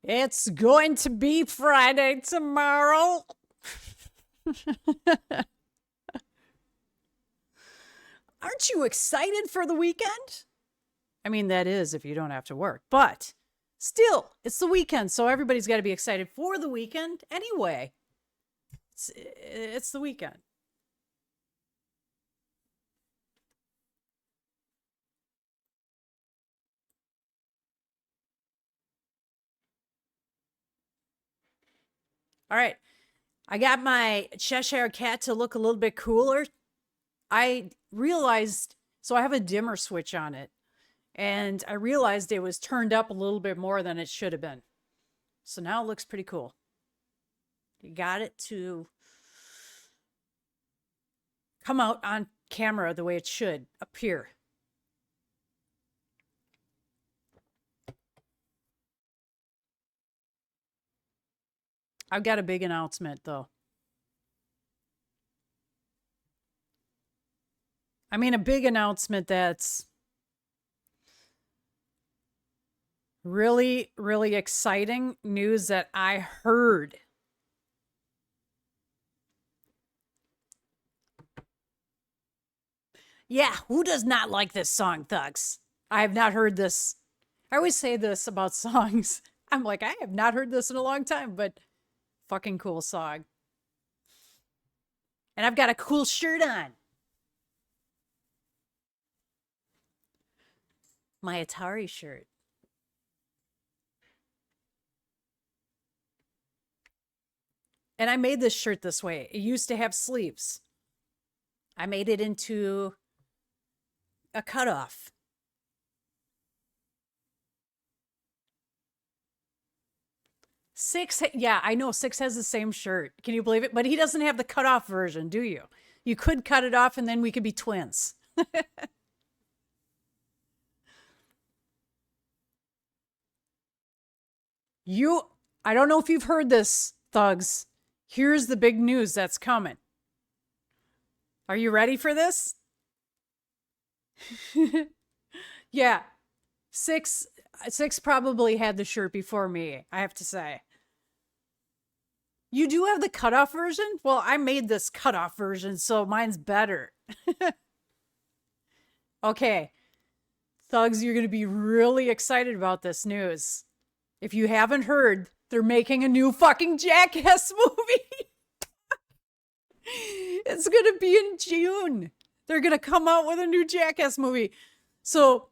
It's going to be Friday tomorrow. Aren't you excited for the weekend? I mean, that is if you don't have to work, but still, it's the weekend, so everybody's got to be excited for the weekend anyway. It's the weekend. All right. I got my Cheshire cat to look a little bit cooler. I realized, so I have a dimmer switch on it, and I realized it was turned up a little bit more than it should have been. So now it looks pretty cool. You got it to come out on camera the way it should appear. I've got a big announcement though. I mean, a big announcement that's really, really exciting news that I heard. Yeah, who does not like this song, Thugs? I have not heard this. I always say this about songs. I'm like, I have not heard this in a long time, but fucking cool song. And I've got a cool shirt on. My Atari shirt. And I made this shirt this way. It used to have sleeves. I made it into a cutoff. Six, yeah, I know Six has the same shirt. Can you believe it? But he doesn't have the cutoff version, do you? You could cut it off and then we could be twins. You, I don't know if you've heard this, Thugs. Here's the big news that's coming. Are you ready for this? Yeah, Six, Six probably had the shirt before me, I have to say. You do have the cutoff version? Well, I made this cutoff version, so mine's better. Okay, Thugs, you're going to be really excited about this news. If you haven't heard, they're making a new fucking Jackass movie. It's going to be in June. They're going to come out with a new Jackass movie. So,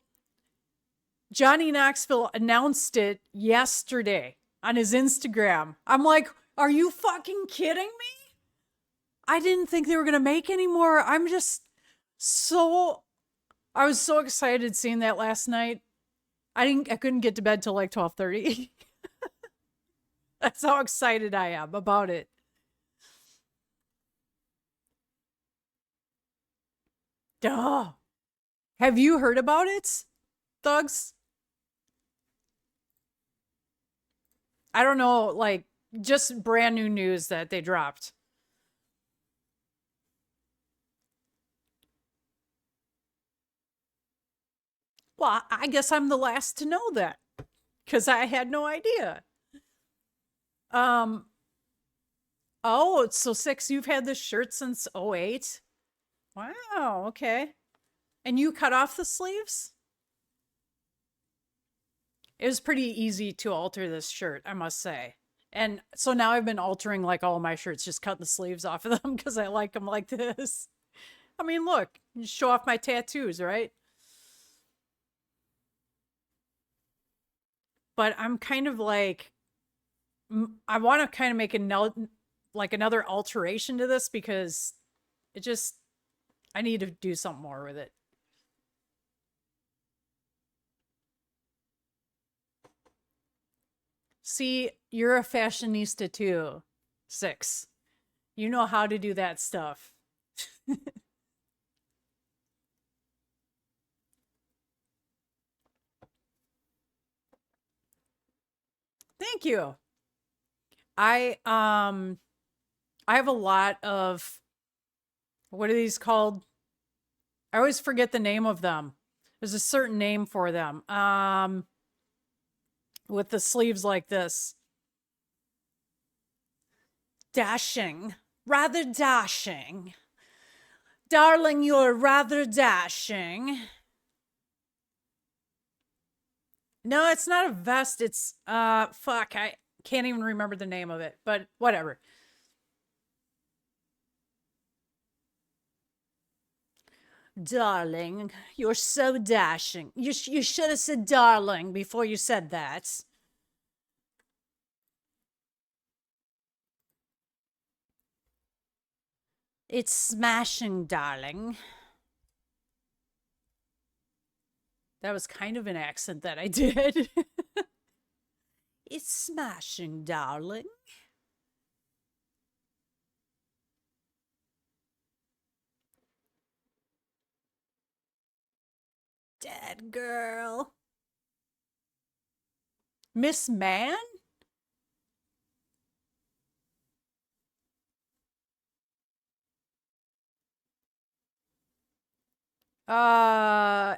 Johnny Knoxville announced it yesterday on his Instagram. I'm like, are you fucking kidding me? I didn't think they were going to make any more. I'm just so I was so excited seeing that last night. I couldn't get to bed till like 12:30. That's how excited I am about it. Duh. Have you heard about it, Thugs? I don't know, like just brand new news that they dropped. Well, I guess I'm the last to know that because I had no idea. Um, oh, so Six, you've had this shirt since '08. Wow, okay. And you cut off the sleeves? It was pretty easy to alter this shirt, I must say. And so now I've been altering like all my shirts, just cutting the sleeves off of them because I like them like this. I mean, look, you show off my tattoos, right? But I'm kind of like, I want to kind of make like another alteration to this because it just, I need to do something more with it. See, you're a fashionista too, Six. You know how to do that stuff. Thank you. I um I have a lot of what are these called? I always forget the name of them. There's a certain name for them. with the sleeves like this. Dashing. Rather dashing. Darling, you're rather dashing. No, it's not a vest. It's fuck, I can't even remember the name of it, but whatever. Darling, you're so dashing. You should have said darling before you said that. It's smashing, darling. That was kind of an accent that I did. It's smashing, darling. Dead girl. Miss Man? Uh,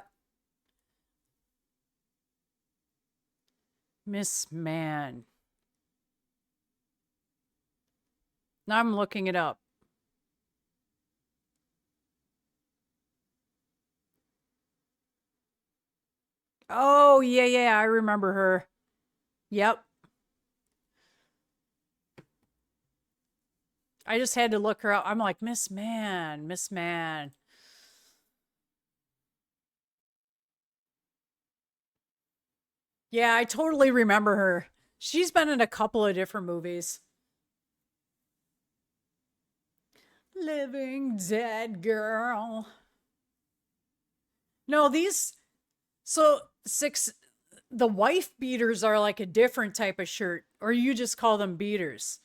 Miss Man. Now I'm looking it up. Oh, yeah, yeah, I remember her. Yep. I just had to look her up. I'm like, Miss Man, Miss Man. Yeah, I totally remember her. She's been in a couple of different movies. Living Dead Girl. No, these, so six, the wife beaters are like a different type of shirt, or you just call them beaters.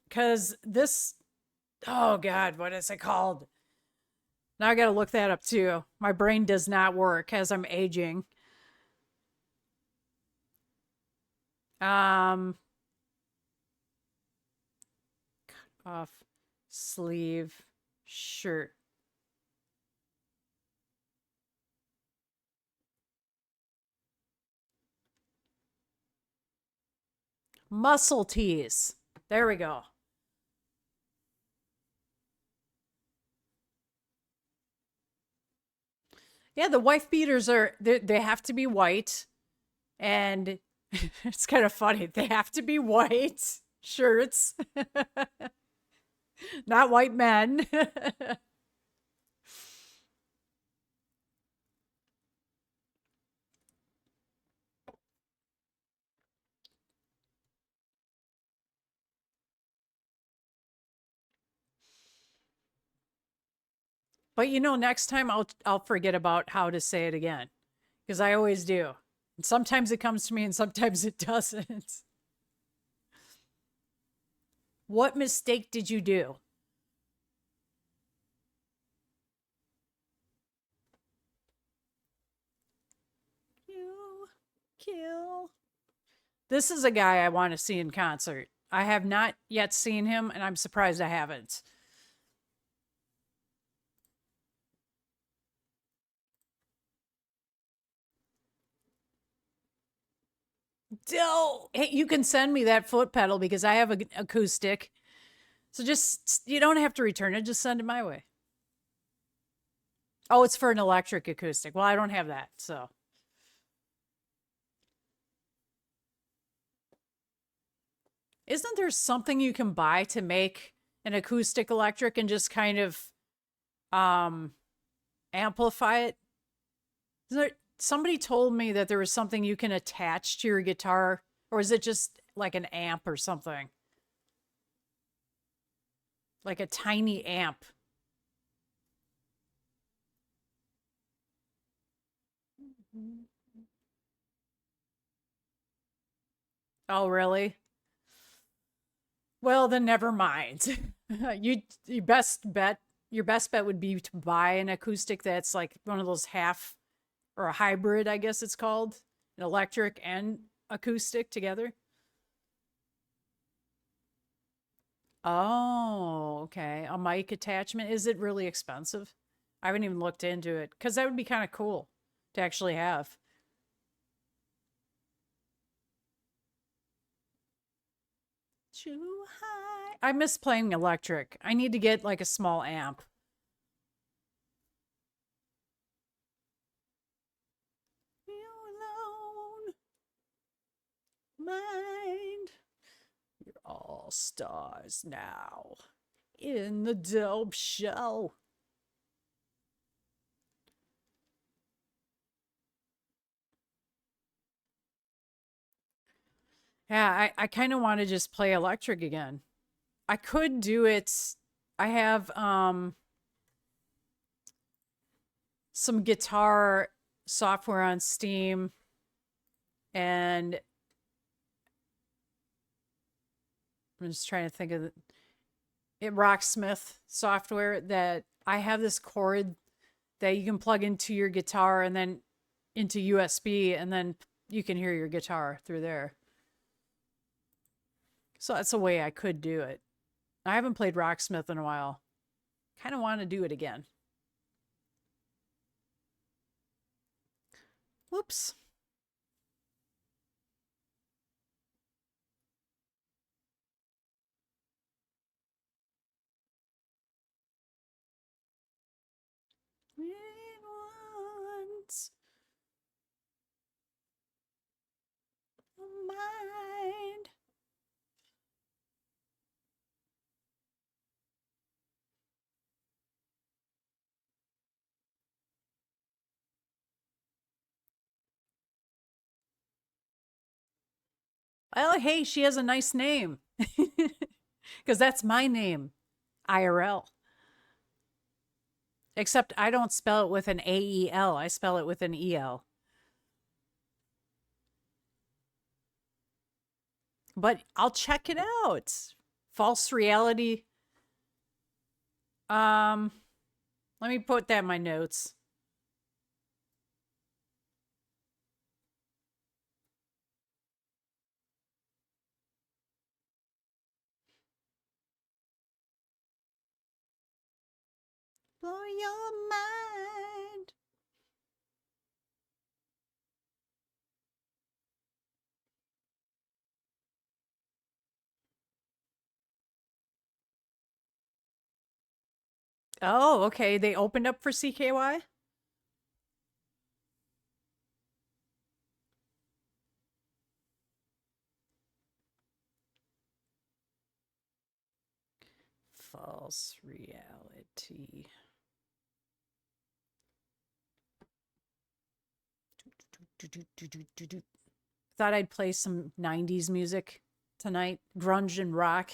Because this, oh God, what is it called? Now I gotta look that up too. My brain does not work as I'm aging. Um, off sleeve shirt. Muscle tees. There we go. Yeah, the wife beaters are they have to be white, and it's kind of funny. They have to be white shirts, not white men. But you know, next time I'll forget about how to say it again because I always do. And sometimes it comes to me and sometimes it doesn't. What mistake did you do? You kill. This is a guy I want to see in concert. I have not yet seen him, and I'm surprised I haven't. Oh, hey, you can send me that foot pedal because I have an acoustic. So just, you don't have to return it, just send it my way. Oh, it's for an electric acoustic. Well, I don't have that, so. Isn't there something you can buy to make an acoustic electric and just kind of um amplify it? Somebody told me that there was something you can attach to your guitar, or is it just like an amp or something? Like a tiny amp. Oh, really? Well, then never mind. You best bet your best bet would be to buy an acoustic that's like one of those half or a hybrid, I guess it's called, an electric and acoustic together. Oh, okay. A mic attachment. Is it really expensive? I haven't even looked into it because that would be kind of cool to actually have. Too high. I miss playing electric. I need to get like a small amp. You alone, mind. You're all stars now in the dope show. Yeah, I kind of want to just play electric again. I could do it. I have some guitar software on Steam, and I'm just trying to think of it. Rocksmith software that I have this cord that you can plug into your guitar and then into USB, and then you can hear your guitar through there. So that's a way I could do it. I haven't played Rocksmith in a while. Kind of want to do it again. Whoops. Once mind. Oh, hey, she has a nice name. Because that's my name, IRL. Except I don't spell it with an AEL. I spell it with an EL. But I'll check it out. False reality. Let me put that in my notes. Blow your mind. Oh, okay. They opened up for CKY? False reality. Thought I'd play some 90s music tonight, grunge and rock.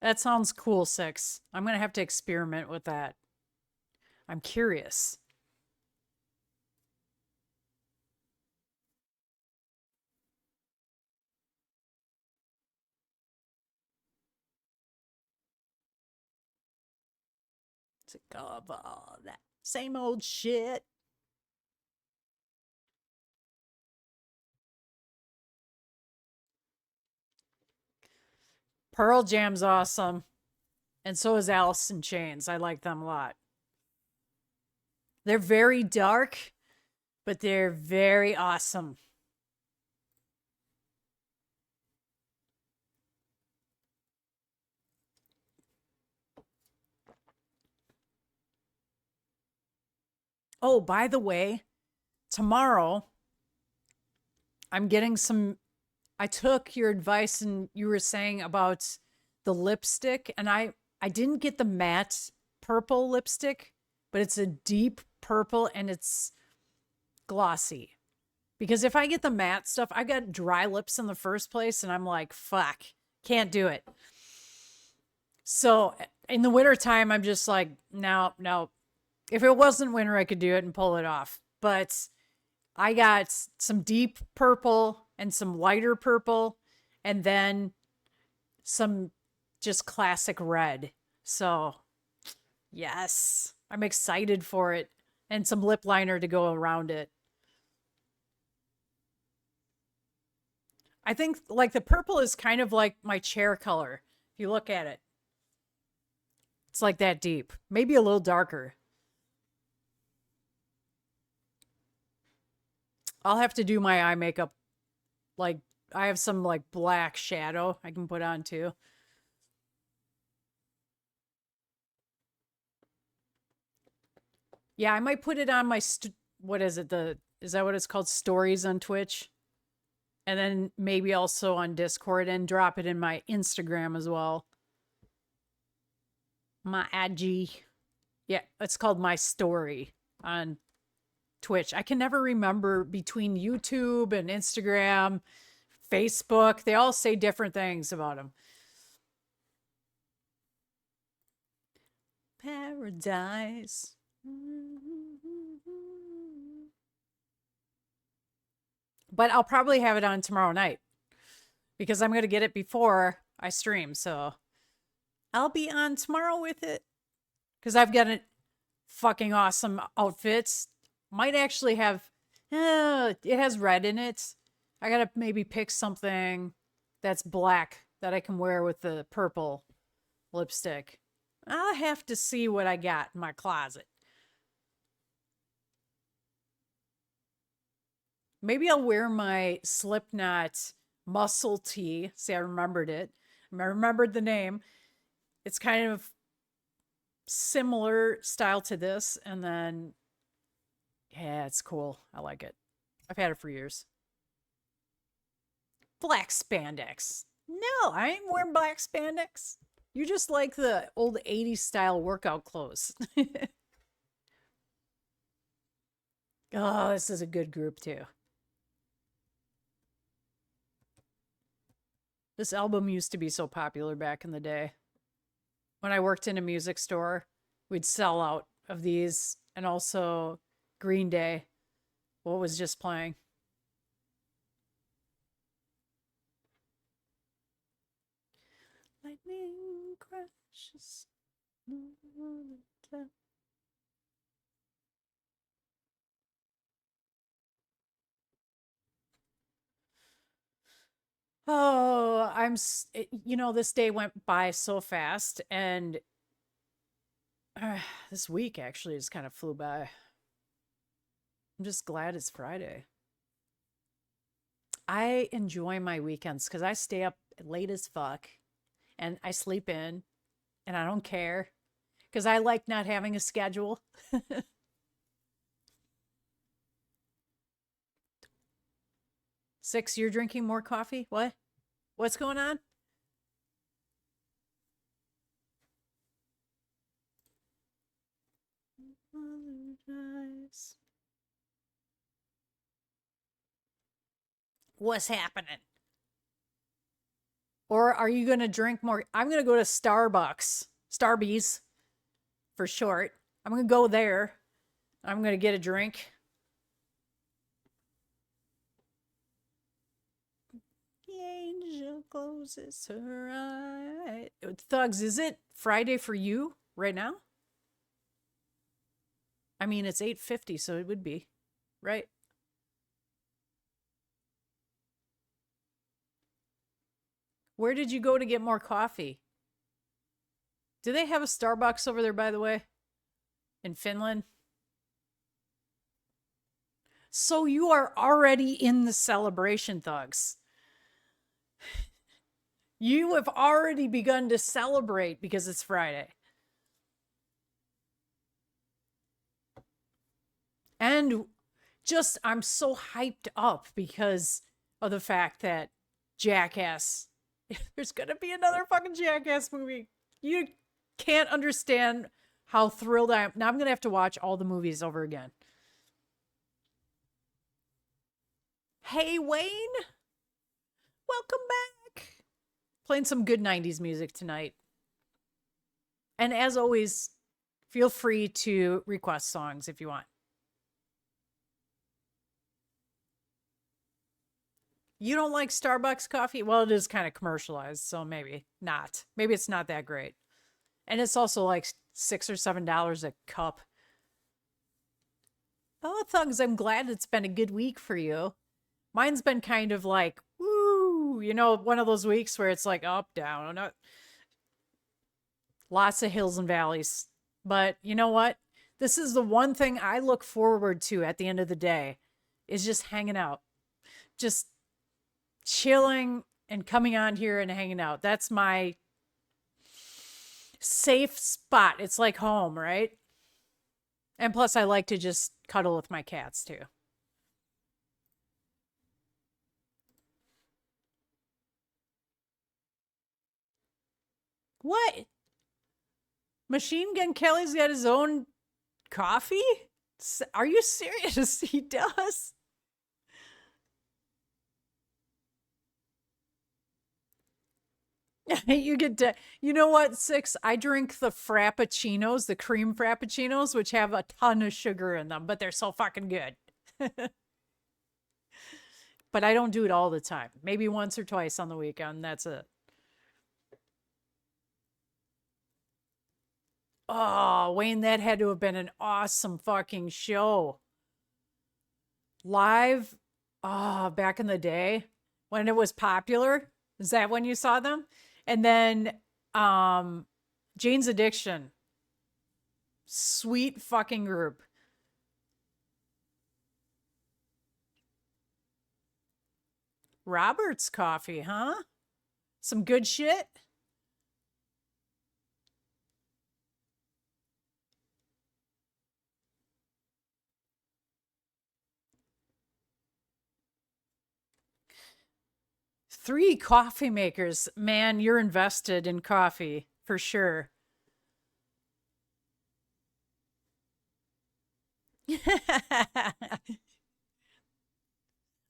That sounds cool, Six. I'm going to have to experiment with that. I'm curious. Sick of all that same old shit. Pearl Jam's awesome. And so is Alice in Chains. I like them a lot. They're very dark, but they're very awesome. Oh, by the way, tomorrow I'm getting some. I took your advice and you were saying about the lipstick, and I didn't get the matte purple lipstick, but it's a deep purple and it's glossy. Because if I get the matte stuff, I got dry lips in the first place, and I'm like, fuck, can't do it. So in the wintertime, I'm just like, no, no. If it wasn't winter, I could do it and pull it off. But I got some deep purple and some lighter purple, and then some just classic red. So, yes, I'm excited for it. And some lip liner to go around it. I think like the purple is kind of like my chair color. If you look at it, It's like that deep. Maybe a little darker. I'll have to do my eye makeup. Like, I have some like black shadow I can put on too. Yeah, I might put it on my what is it? Is that what it's called? Stories on Twitch? And then maybe also on Discord and drop it in my Instagram as well. My IG. Yeah, it's called My Story on Twitch. I can never remember between YouTube and Instagram, Facebook. They all say different things about them. Paradise. But I'll probably have it on tomorrow night because I'm going to get it before I stream. So I'll be on tomorrow with it because I've got a fucking awesome outfits. Might actually have, it has red in it. I got to maybe pick something that's black that I can wear with the purple lipstick. I'll have to see what I got in my closet. Maybe I'll wear my Slipknot muscle tee. See, I remembered it. I remembered the name. It's kind of similar style to this. And then, yeah, it's cool. I like it. I've had it for years. Black spandex. No, I ain't wearing black spandex. You just like the old 80s style workout clothes. Oh, this is a good group too. This album used to be so popular back in the day. When I worked in a music store, we'd sell out of these, and also Green Day, what was just playing. Lightning crashes. Oh, this day went by so fast, and this week actually just kind of flew by. I'm just glad it's Friday. I enjoy my weekends because I stay up late as fuck and I sleep in and I don't care because I like not having a schedule. Six, you're drinking more coffee? What? What's going on? What's happening? Or are you going to drink more? I'm going to go to Starbucks, Starbies for short. I'm going to go there. I'm going to get a drink. The angel closes her eye. Thugs, is it Friday for you right now? I mean, it's 8:50, so it would be, right? Where did you go to get more coffee? Do they have a Starbucks over there, by the way? In Finland? So you are already in the celebration, Thugs. You have already begun to celebrate because it's Friday. And just, I'm so hyped up because of the fact that Jackass, there's going to be another fucking Jackass movie. You can't understand how thrilled I am. Now I'm going to have to watch all the movies over again. Hey, Wayne. Welcome back. Playing some good 90s music tonight. And as always, feel free to request songs if you want. You don't like Starbucks coffee? Well, it is kind of commercialized, so maybe not. Maybe it's not that great. And it's also like $6 or $7 a cup. Oh, Thugs, I'm glad it's been a good week for you. Mine's been kind of like, woo, one of those weeks where it's like up, down. Lots of hills and valleys. But you know what? This is the one thing I look forward to at the end of the day is just hanging out. Just chilling and coming on here and hanging out. That's my safe spot. It's like home, right? And plus I like to just cuddle with my cats too. What? Machine Gun Kelly's got his own coffee? Are you serious? He does. You get to, you know what, Six? I drink the Frappuccinos, the cream Frappuccinos, which have a ton of sugar in them, but they're so fucking good. But I don't do it all the time. Maybe once or twice on the weekend. That's it. Oh, Wayne, that had to have been an awesome fucking show. Live, back in the day when it was popular. Is that when you saw them? And then Jane's Addiction. Sweet fucking group. Robert's Coffee, huh? Some good shit. Three coffee makers. Man, you're invested in coffee for sure.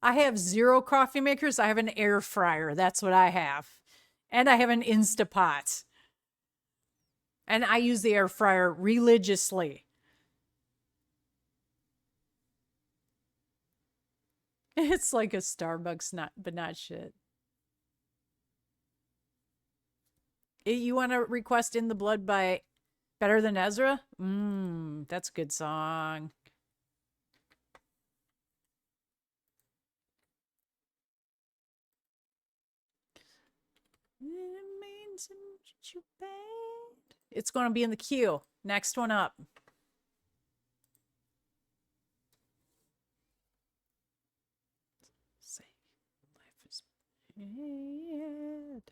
I have zero coffee makers. I have an air fryer. That's what I have. And I have an Instapot. And I use the air fryer religiously. It's like a Starbucks, not but not shit. You want to request In the Blood by Better Than Ezra? That's a good song. It's going to be in the queue. Next one up. Say, life is bad.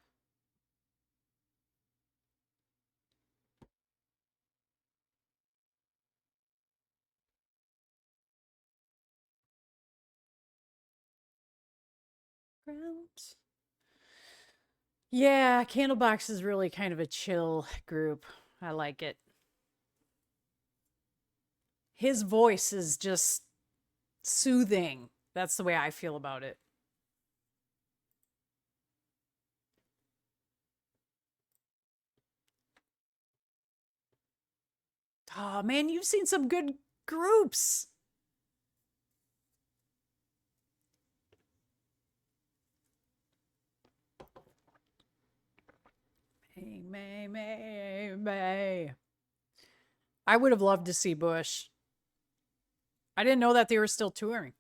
Ground. Yeah, Candlebox is really kind of a chill group. I like it. His voice is just soothing. That's the way I feel about it. Oh man, you've seen some good groups. May. I would have loved to see Bush. I didn't know that they were still touring.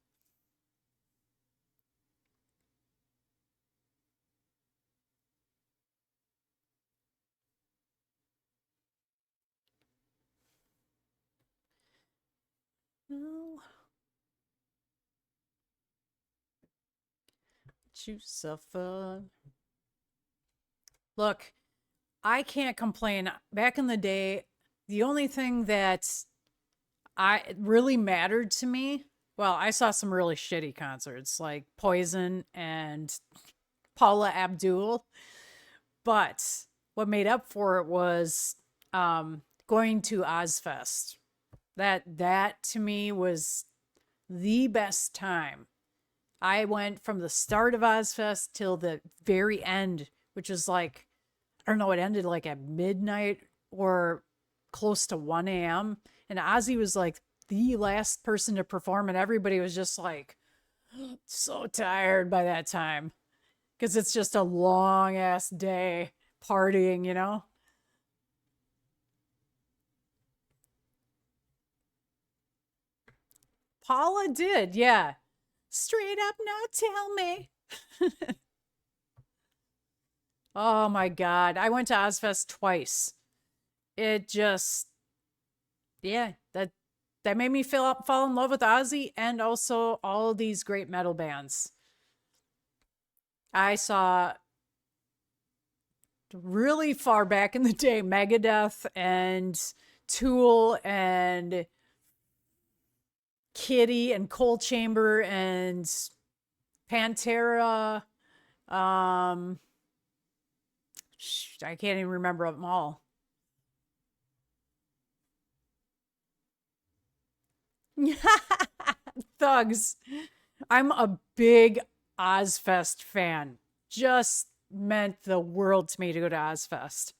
No. You suffer. Look, I can't complain. Back in the day, the only thing that I really mattered to me, well, I saw some really shitty concerts like Poison and Paula Abdul, but what made up for it was going to Ozfest. That to me was the best time. I went from the start of Ozfest till the very end, which was like, I don't know, it ended like at midnight or close to 1 a.m. And Ozzy was like the last person to perform, and everybody was just like so tired by that time because it's just a long ass day partying, you know? Paula did, yeah. Straight up, now tell me. Oh my God. I went to Ozfest twice. it just, yeah, that made me fall in love with Ozzy and also all these great metal bands. I saw really far back in the day Megadeth and Tool and Kitty and Coal Chamber and Pantera. Um, I can't even remember them all. Thugs. I'm a big Ozfest fan. Just meant the world to me to go to Ozfest.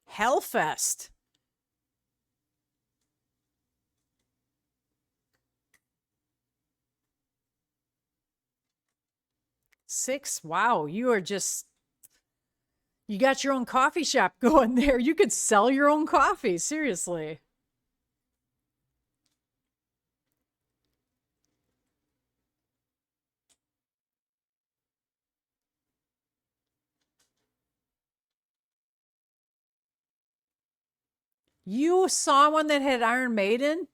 Hellfest. Six. Wow, you got your own coffee shop going there. You could sell your own coffee, seriously. You saw one that had Iron Maiden?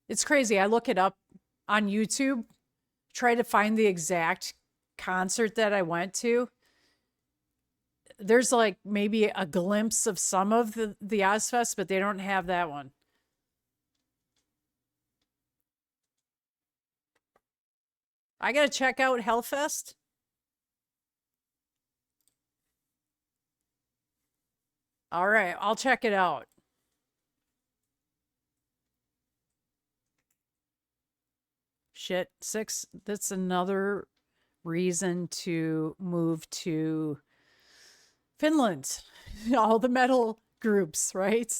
It's crazy. I look it up on YouTube, try to find the exact concert that I went to. There's like maybe a glimpse of some of the Ozfest, but they don't have that one. I gotta check out Hellfest. All right, I'll check it out. Shit, six. That's another reason to move to Finland. All the metal groups, right?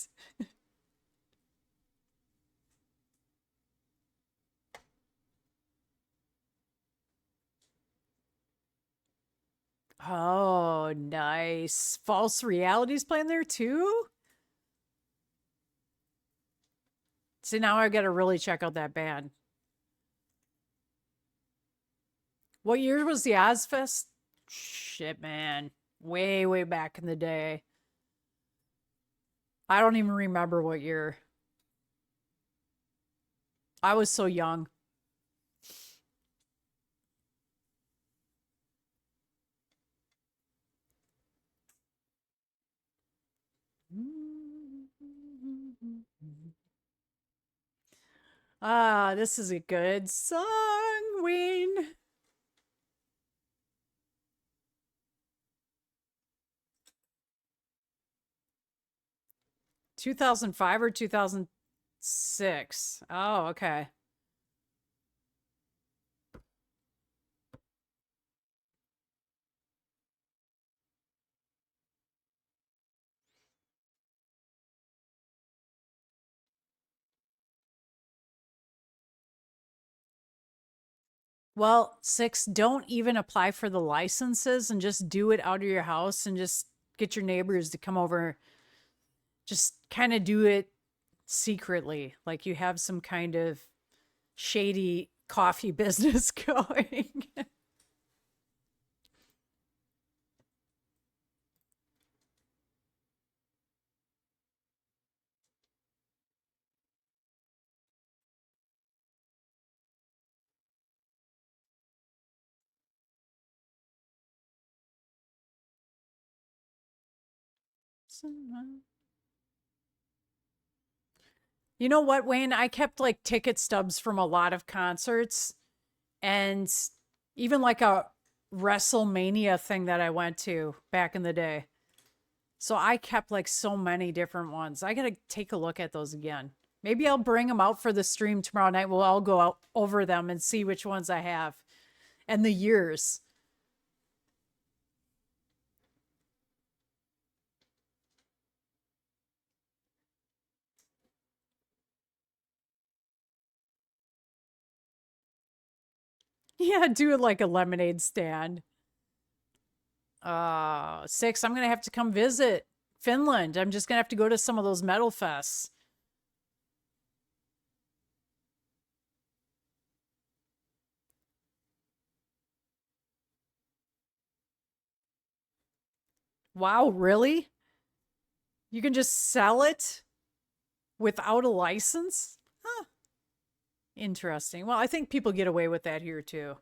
Oh, nice. False Reality's playing there too? See, now I gotta really check out that band. What year was the Ozfest? Shit, man. Way, way back in the day. I don't even remember what year. I was so young. Ah, this is a good song, Wayne. 2005 or 2006? Oh, okay. Well, six, don't even apply for the licenses and just do it out of your house and just get your neighbors to come over. Just kind of do it secretly, like you have some kind of shady coffee business going. You know what, Wayne? I kept like ticket stubs from a lot of concerts and even like a WrestleMania thing that I went to back in the day. So I kept like so many different ones. I got to take a look at those again. Maybe I'll bring them out for the stream tomorrow night. We'll all go out over them and see which ones I have and the years. Yeah, do it like a lemonade stand. Six, I'm gonna have to come visit Finland. I'm just gonna have to go to some of those metal fests. Wow, really? You can just sell it without a license? Huh. Interesting. Well, I think people get away with that here too.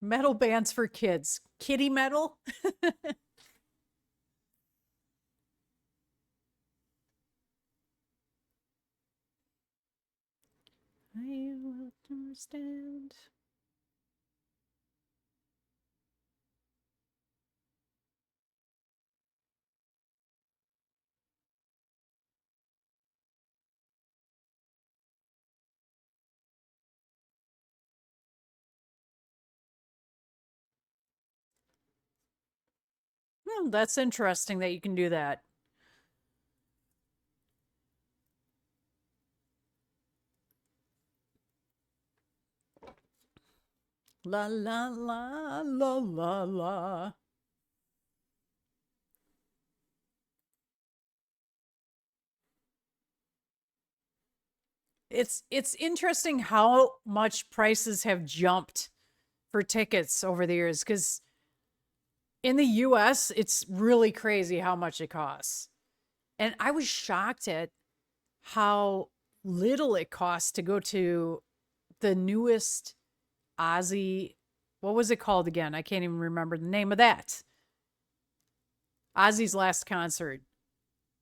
Metal bands for kids. Kitty metal? I will understand. That's interesting that you can do that. La la la la la la. It's interesting how much prices have jumped for tickets over the years because in the US it's really crazy how much it costs. And I was shocked at how little it costs to go to the newest Ozzy. What was it called again? I can't even remember the name of that. Ozzy's last concert.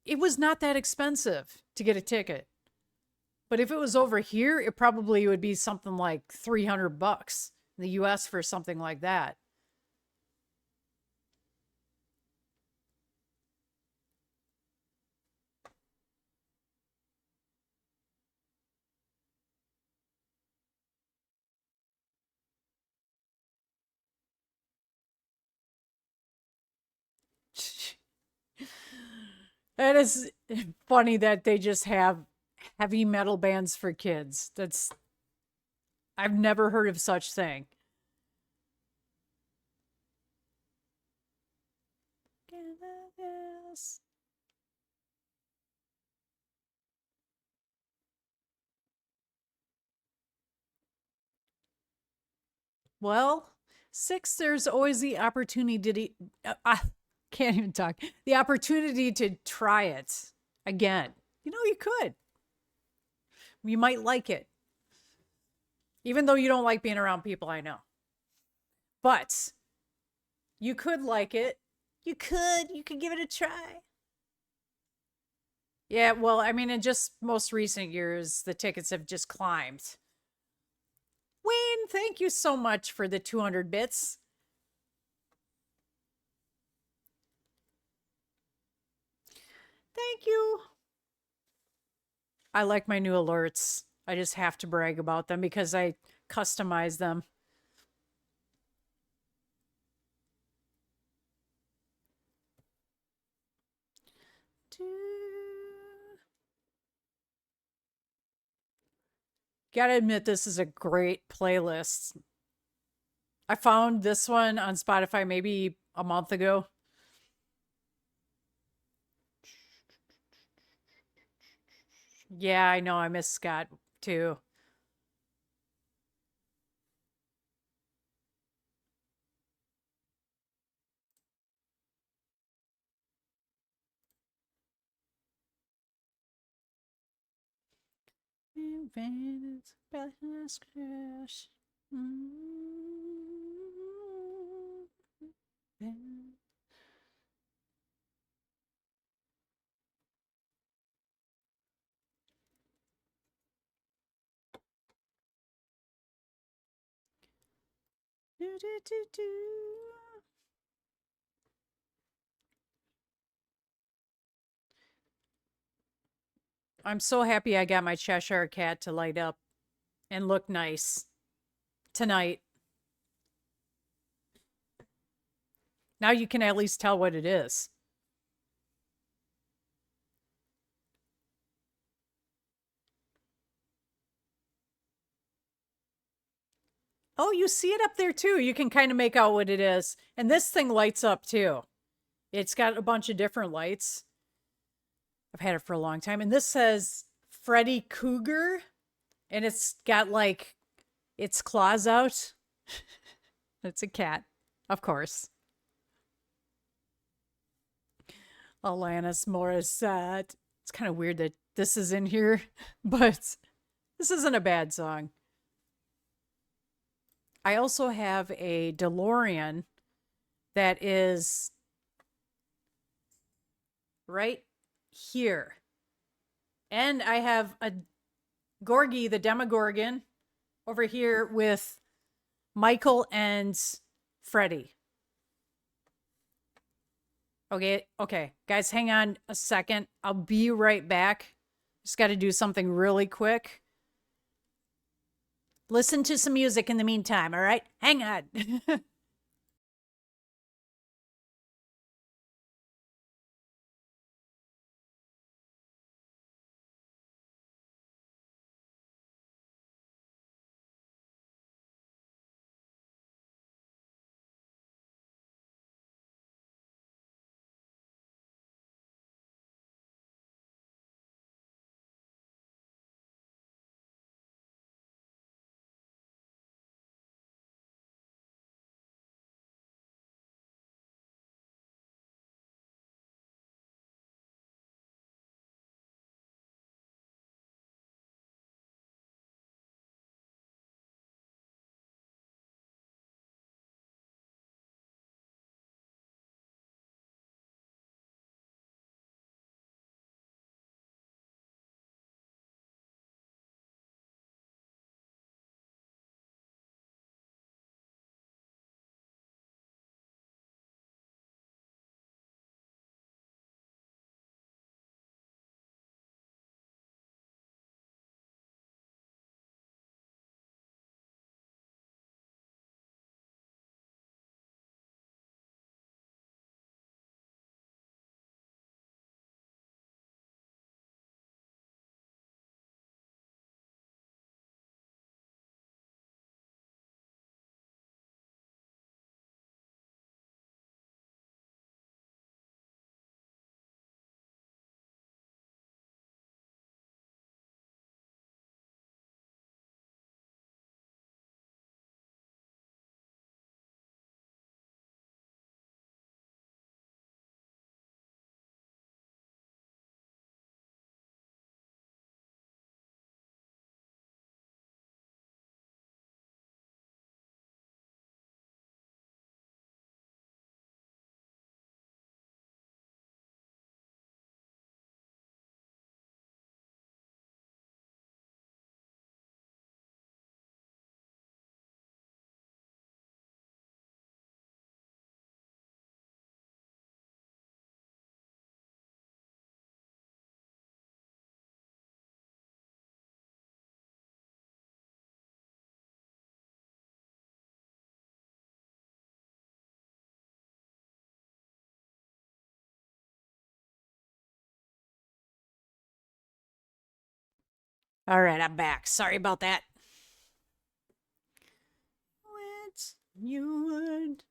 It was not that expensive to get a ticket. But if it was over here, it probably would be something like 300 bucks in the US for something like that. That is funny that they just have heavy metal bands for kids. I've never heard of such thing. Yes. Well, six, there's always the opportunity I can't even talk. The opportunity to try it again. You could. You might like it, even though you don't like being around people, I know. But you could like it. You could give it a try. Yeah, well, I mean, in just most recent years, the tickets have just climbed. Wayne, thank you so much for the 200 bits. Thank you. I like my new alerts. I just have to brag about them because I customize them. Gotta admit, this is a great playlist. I found this one on Spotify maybe a month ago. Yeah, I know. I miss Scott too. Venice, Belfast crash. Do, do, do, do. I'm so happy I got my Cheshire cat to light up and look nice tonight. Now you can at least tell what it is. Oh, you see it up there too. You can kind of make out what it is. And this thing lights up too. It's got a bunch of different lights. I've had it for a long time. And this says Freddy Cougar. And it's got like its claws out. It's a cat, of course. Alanis Morissette. It's kind of weird that this is in here, but this isn't a bad song. I also have a DeLorean that is right here. And I have a Gorgie, the Demogorgon, over here with Michael and Freddy. Okay, guys, hang on a second. I'll be right back. Just got to do something really quick. Listen to some music in the meantime, all right? Hang on. All right, I'm back. Sorry about that. What you would.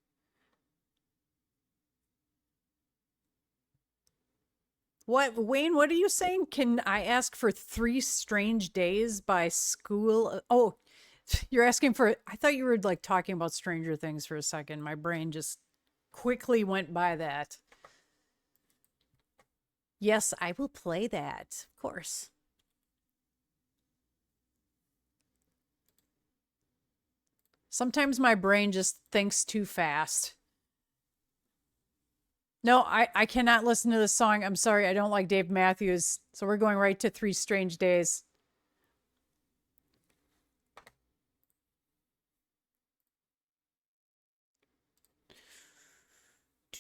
What, Wayne, what are you saying? Can I ask for 3 Strange Days by School? Oh, you're asking for, I thought you were like talking about Stranger Things for a second. My brain just quickly went by that. Yes, I will play that, of course. Sometimes my brain just thinks too fast. No, I cannot listen to this song. I'm sorry, I don't like Dave Matthews. So we're going right to 3 Strange Days.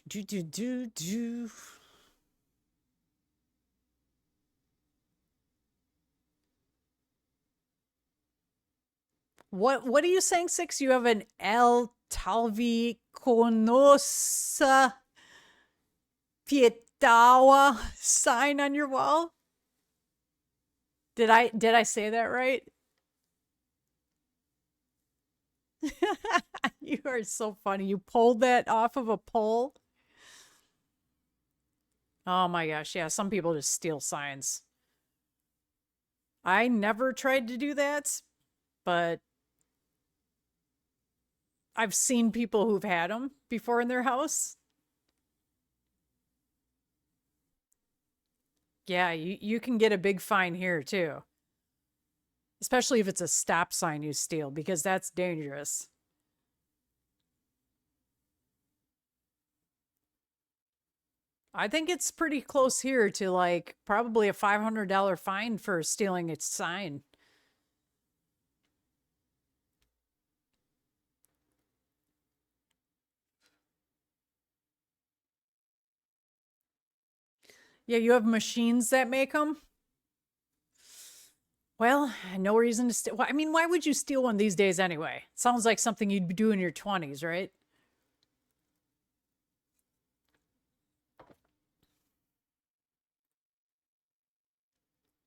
Do, do, do, do. What are you saying, Six? You have an El Talvi Conosa Pietawa sign on your wall? Did I say that right? You are so funny. You pulled that off of a pole. Oh my gosh. Yeah, some people just steal signs. I never tried to do that, but I've seen people who've had them before in their house. Yeah, you can get a big fine here too, especially if it's a stop sign you steal, because that's dangerous. I think it's pretty close here to like probably a $500 fine for stealing its sign. Yeah, you have machines that make them. Well, no reason to steal. I mean, why would you steal one these days anyway? Sounds like something you'd do in your 20s, right?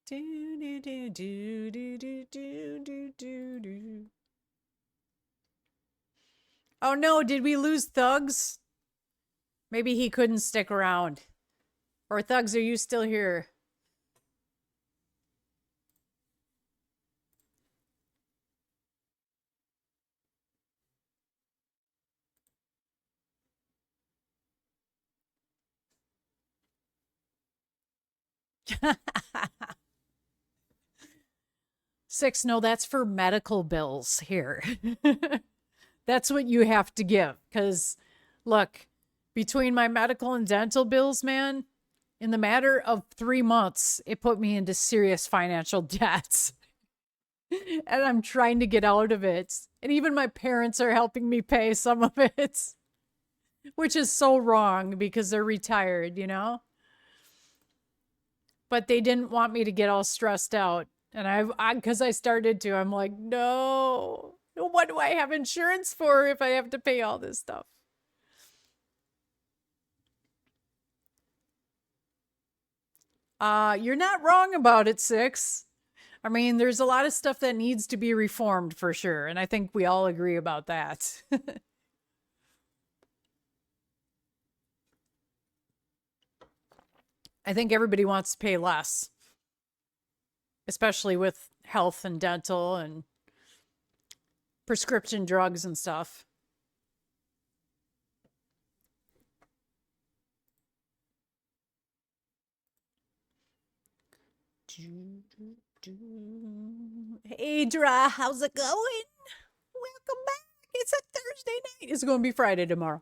Do, do, do, do, do, do, do, do, do, do. Oh no, did we lose Thugs? Maybe he couldn't stick around. Or Thugs, are you still here? Six, no, that's for medical bills here. That's what you have to give. Because, look, between my medical and dental bills, man, in the matter of 3 months, it put me into serious financial debts. And I'm trying to get out of it. And even my parents are helping me pay some of it, which is so wrong because they're retired, you know? But they didn't want me to get all stressed out. And because I started to, I'm like, no, what do I have insurance for if I have to pay all this stuff? You're not wrong about it, Six. I mean, there's a lot of stuff that needs to be reformed for sure. And I think we all agree about that. I think everybody wants to pay less, especially with health and dental and prescription drugs and stuff. Hey, Dra, how's it going? Welcome back. It's a Thursday night. It's going to be Friday tomorrow.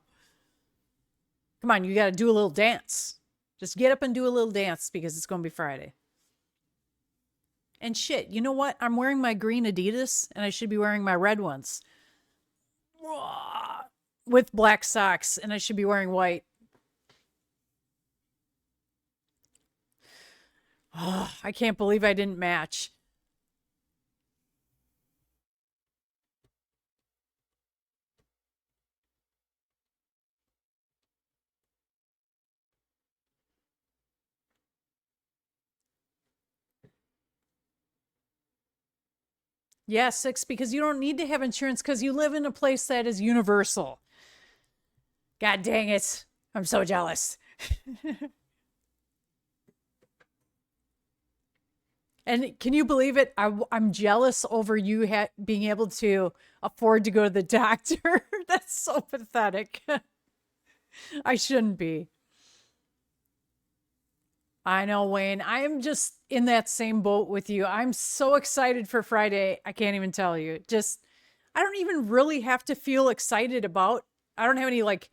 Come on, you got to do a little dance. Just get up and do a little dance because it's going to be Friday. And shit, you know what? I'm wearing my green Adidas and I should be wearing my red ones with black socks, and I should be wearing white. Oh, I can't believe I didn't match. Yeah, Six, because you don't need to have insurance because you live in a place that is universal. God dang it. I'm so jealous. And can you believe it? I'm jealous over you being able to afford to go to the doctor. That's so pathetic. I shouldn't be. I know, Wayne. I am just in that same boat with you. I'm so excited for Friday. I can't even tell you. Just, I don't even really have to feel excited about. I don't have any, like,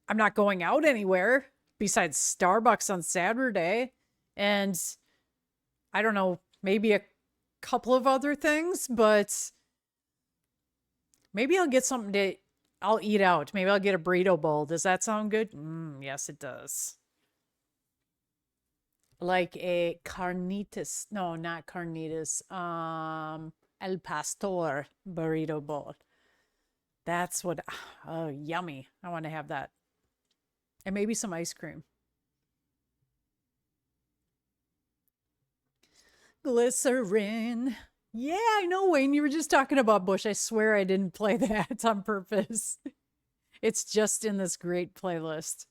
I'm not going out anywhere besides Starbucks on Saturday. And I don't know, maybe a couple of other things, but maybe I'll get something to, I'll eat out. Maybe I'll get a burrito bowl. Does that sound good? Yes, it does. Like a carnitas. No, not carnitas. El Pastor burrito bowl. That's what, oh, yummy. I want to have that. And maybe some ice cream. Glycerin. Yeah, I know, Wayne. You were just talking about Bush. I swear I didn't play that on purpose. It's just in this great playlist.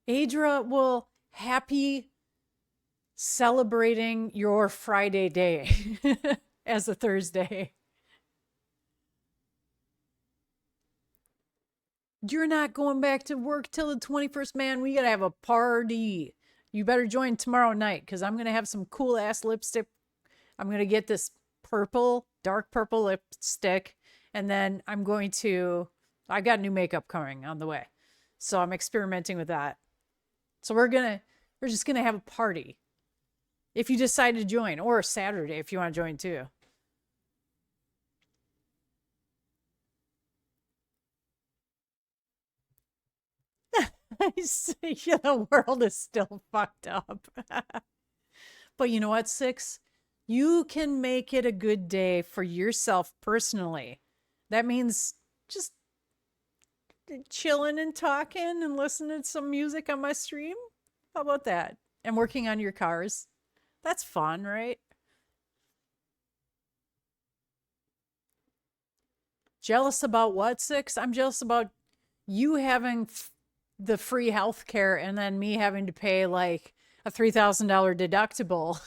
Adra, well, happy celebrating your Friday day as a Thursday. You're not going back to work till the 21st, man. We got to have a party. You better join tomorrow night because I'm going to have some cool ass lipstick. I'm going to get this purple, dark purple lipstick. And then I got new makeup coming on the way. So I'm experimenting with that. So we're just going to have a party if you decide to join, or Saturday if you want to join too. Yeah, the world is still fucked up. But you know what, Six? You can make it a good day for yourself personally. That means just chilling and talking and listening to some music on my stream. How about that? And working on your cars. That's fun, right? Jealous about what, Six? I'm jealous about you having the free health care and then me having to pay like a $3,000 deductible.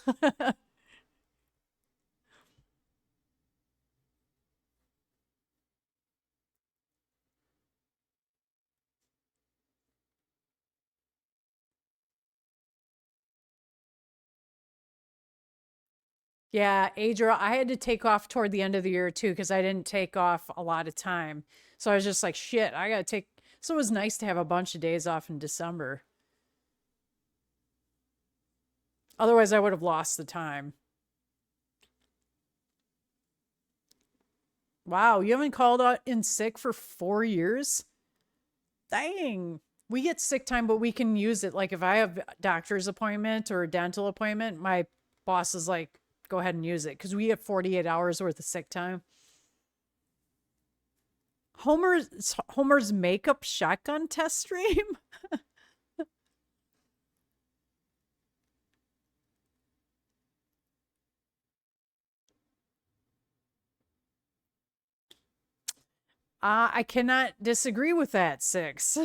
Yeah, Adra, I had to take off toward the end of the year too because I didn't take off a lot of time. So I was just like, shit, I gotta take. So it was nice to have a bunch of days off in December. Otherwise, I would have lost the time. Wow, you haven't called out in sick for 4 years? Dang. We get sick time, but we can use it. Like if I have a doctor's appointment or a dental appointment, my boss is like, go ahead and use it because we have 48 hours worth of sick time. Homer's makeup shotgun test stream? I cannot disagree with that, Six.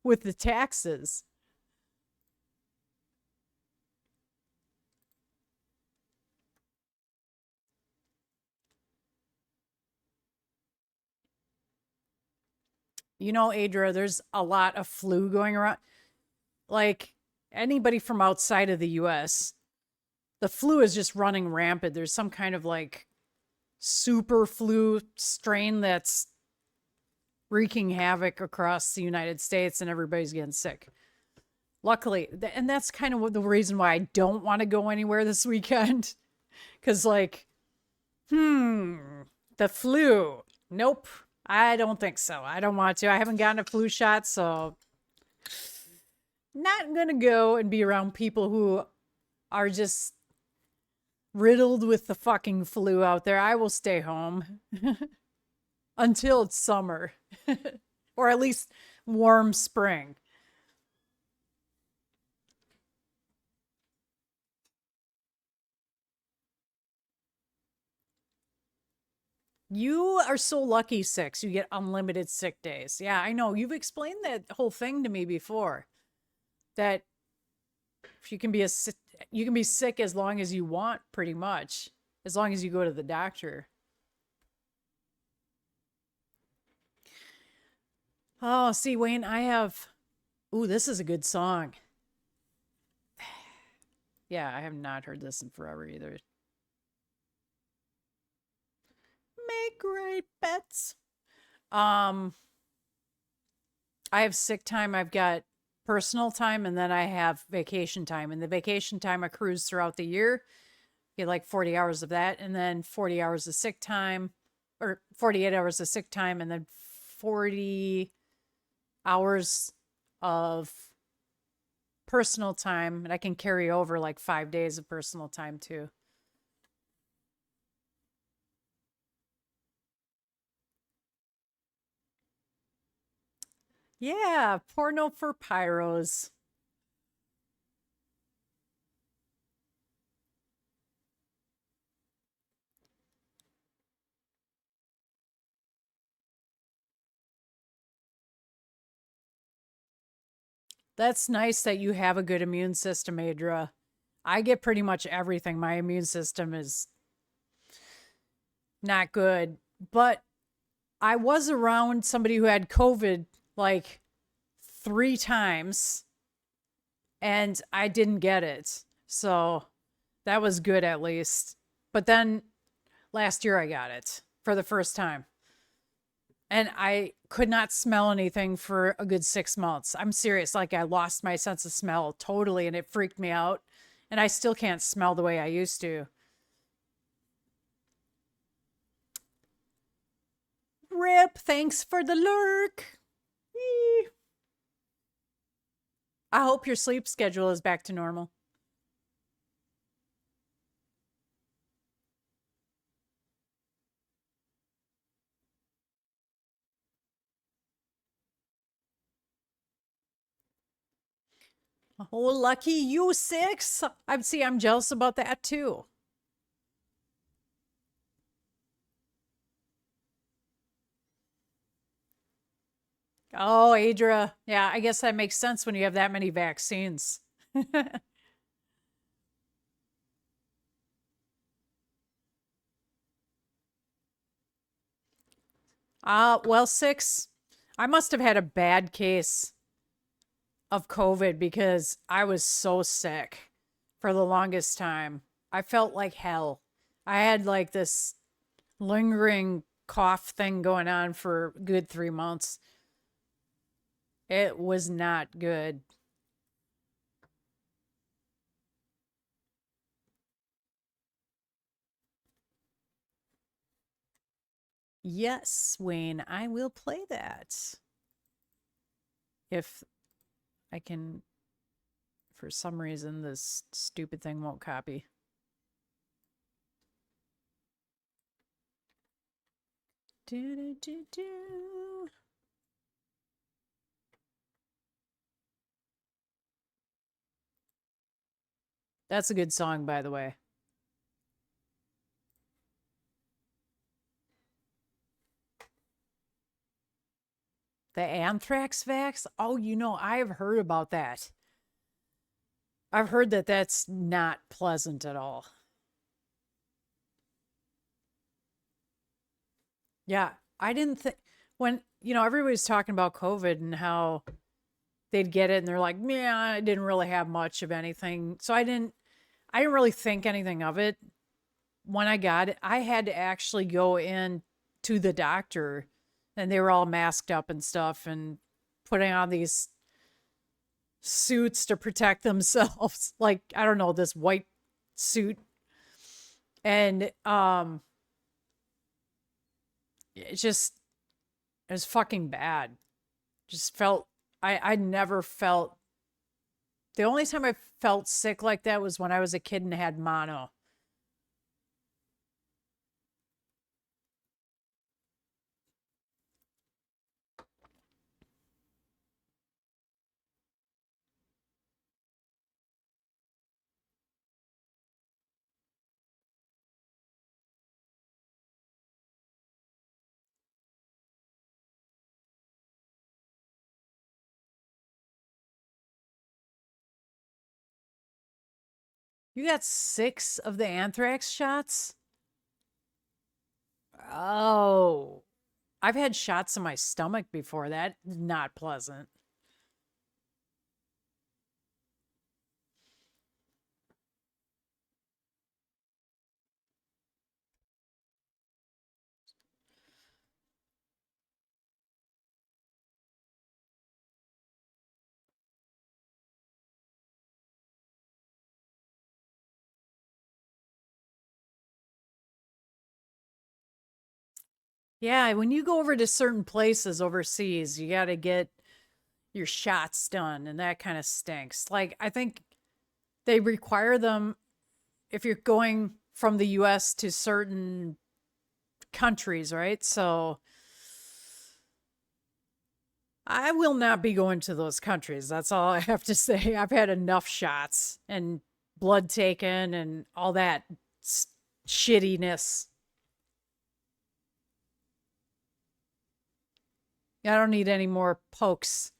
With the taxes. You know, Adra, there's a lot of flu going around. Like anybody from outside of the US, the flu is just running rampant. There's some kind of like super flu strain that's wreaking havoc across the United States and everybody's getting sick. Luckily, and that's kind of the reason why I don't want to go anywhere this weekend. Cause like, hmm, the flu. Nope. I don't think so. I don't want to. I haven't gotten a flu shot, so not gonna go and be around people who are just riddled with the fucking flu out there. I will stay home until it's summer or at least warm spring. You are so lucky, Six. You get unlimited sick days. Yeah, I know. You've explained that whole thing to me before. That you can be you can be sick as long as you want, pretty much, as long as you go to the doctor. Oh, see, Wayne, I have. Ooh, this is a good song. Yeah, I have not heard this in forever either. Make great bets. Um, I have sick time. I've got personal time, and then I have vacation time. And the vacation time accrues throughout the year. Get like 40 hours of that, and then 40 hours of sick time, or 48 hours of sick time, and then 40 hours of personal time. And I can carry over like 5 days of personal time too. Yeah, porno for pyros. That's nice that you have a good immune system, Adra. I get pretty much everything. My immune system is not good. But I was around somebody who had COVID like 3 times and I didn't get it. So that was good at least. But then last year I got it for the first time. And I could not smell anything for a good 6 months. I'm serious. Like I lost my sense of smell totally and it freaked me out. And I still can't smell the way I used to. Rip, thanks for the lurk. Eee. I hope your sleep schedule is back to normal. Oh, lucky you, 6. I'm jealous about that too. Oh, Adra. Yeah, I guess that makes sense when you have that many vaccines. Well, 6, I must have had a bad case of COVID because I was so sick for the longest time. I felt like hell. I had like this lingering cough thing going on for a good 3 months. It was not good. Yes, Wayne, I will play that. If I can, for some reason, this stupid thing won't copy. Do, do, do, do. That's a good song, by the way. The anthrax vax? Oh, I've heard about that. I've heard that that's not pleasant at all. Yeah, I didn't think when, everybody's talking about COVID and how they'd get it and they're like, yeah, I didn't really have much of anything. So I didn't really think anything of it. When I got it, I had to actually go in to the doctor and they were all masked up and stuff and putting on these suits to protect themselves. Like, I don't know, this white suit. And it was fucking bad. Just felt I never felt the only time I felt sick like that was when I was a kid and had mono. You got 6 of the anthrax shots? Oh. I've had shots in my stomach before. That not pleasant. Yeah, when you go over to certain places overseas, you got to get your shots done, and that kind of stinks. Like, I think they require them if you're going from the US to certain countries, right? So I will not be going to those countries. That's all I have to say. I've had enough shots and blood taken and all that shittiness. I don't need any more pokes.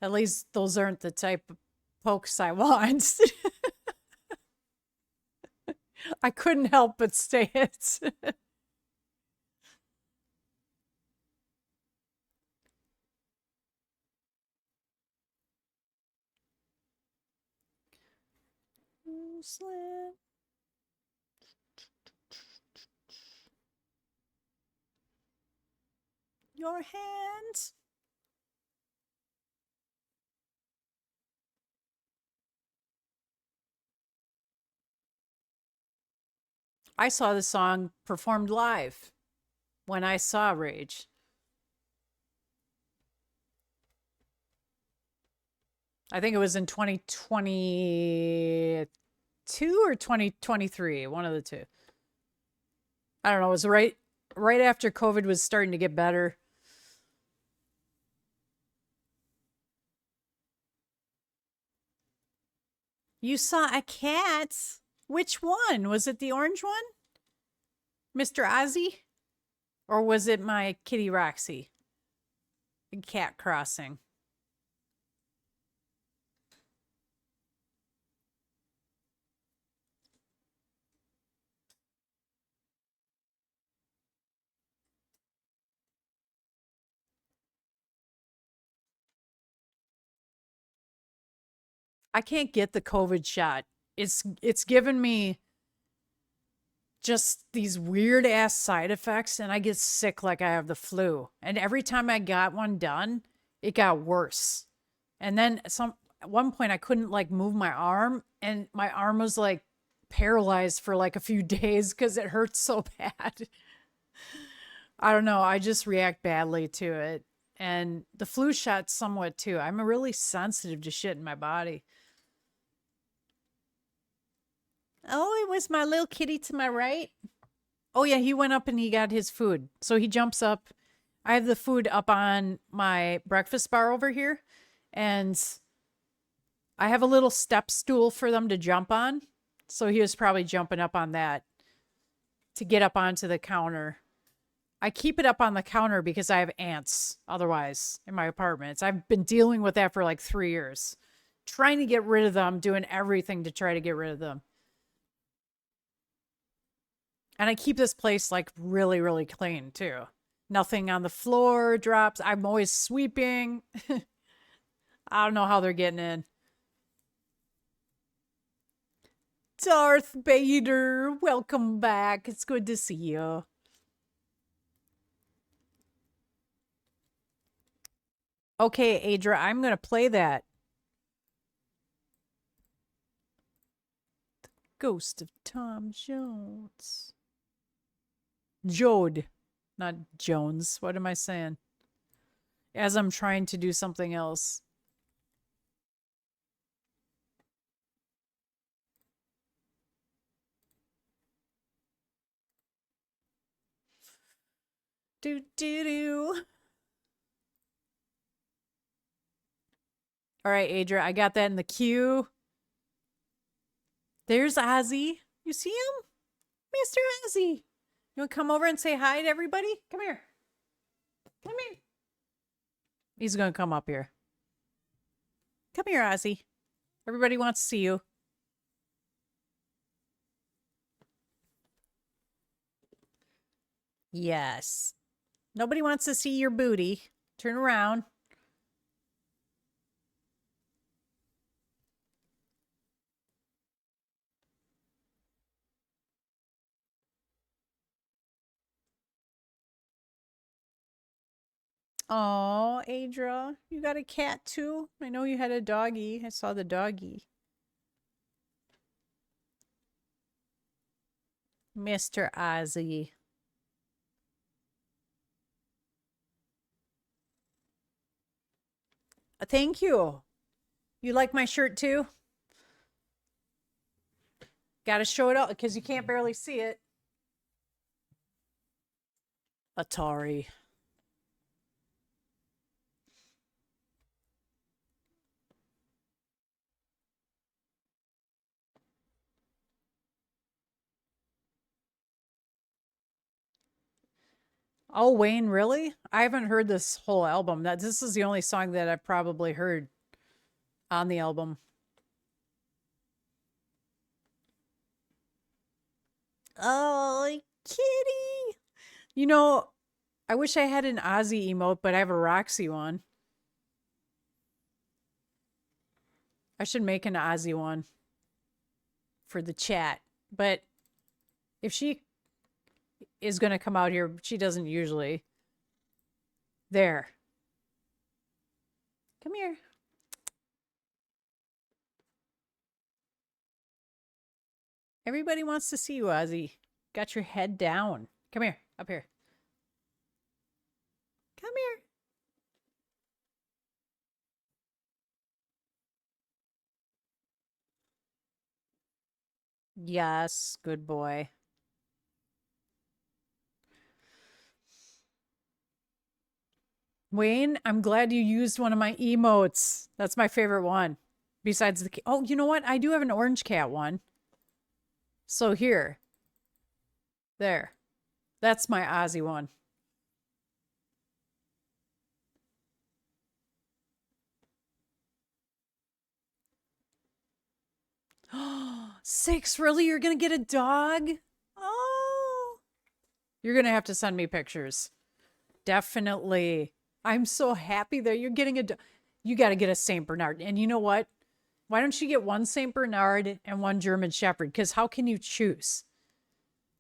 At least those aren't the type of pokes I want. I couldn't help but say it. Slim. Your hands. I saw the song performed live when I saw Rage. I think it was in 2022 or 2023, one of the two. I don't know, it was right after COVID was starting to get better. You saw a cat? Which one? Was it the orange one? Mr. Ozzy? Or was it my kitty Roxy? Cat crossing. I can't get the COVID shot. It's given me just these weird ass side effects and I get sick like I have the flu. And every time I got one done, it got worse. And then at one point I couldn't like move my arm and my arm was like paralyzed for like a few days cuz it hurts so bad. I don't know, I just react badly to it. And the flu shot somewhat too. I'm really sensitive to shit in my body. Oh, it was my little kitty to my right. Oh, yeah, he went up and he got his food. So he jumps up. I have the food up on my breakfast bar over here. And I have a little step stool for them to jump on. So he was probably jumping up on that to get up onto the counter. I keep it up on the counter because I have ants otherwise in my apartments. I've been dealing with that for like 3 years. Trying to get rid of them, doing everything to try to get rid of them. And I keep this place like really, really clean too. Nothing on the floor drops. I'm always sweeping. I don't know how they're getting in. Darth Vader, welcome back. It's good to see you. Okay, Adra, I'm going to play that. The Ghost of Tom Jones. Jode, not Jones. What am I saying? As I'm trying to do something else. Do do do. All right, Adra, I got that in the queue. There's Ozzy. You see him? Mr. Ozzy. You want to come over and say hi to everybody? Come here. Come here. He's going to come up here. Come here, Ozzy. Everybody wants to see you. Yes. Nobody wants to see your booty. Turn around. Oh, Adra, you got a cat too? I know you had a doggy. I saw the doggy. Mr. Ozzy. Thank you. You like my shirt too? Got to show it up because you can't barely see it. Atari. Oh, Wayne, really? I haven't heard this whole album. That this is the only song that I've probably heard on the album. Oh, kitty. You know, I wish I had an Ozzy emote, but I have a Roxy one. I should make an Ozzy one for the chat. But if she is going to come out here, she doesn't usually. There. Come here. Everybody wants to see you, Ozzy. Got your head down. Come here. Up here. Come here. Yes, good boy. Wayne, I'm glad you used one of my emotes. That's my favorite one. Besides the... Oh, you know what? I do have an orange cat one. So here. There. That's my Ozzy one. Six, really? You're going to get a dog? Oh. You're going to have to send me pictures. Definitely. I'm so happy that you're getting a dog. You got to get a St. Bernard. And you know what? Why don't you get one St. Bernard and one German Shepherd? Because how can you choose?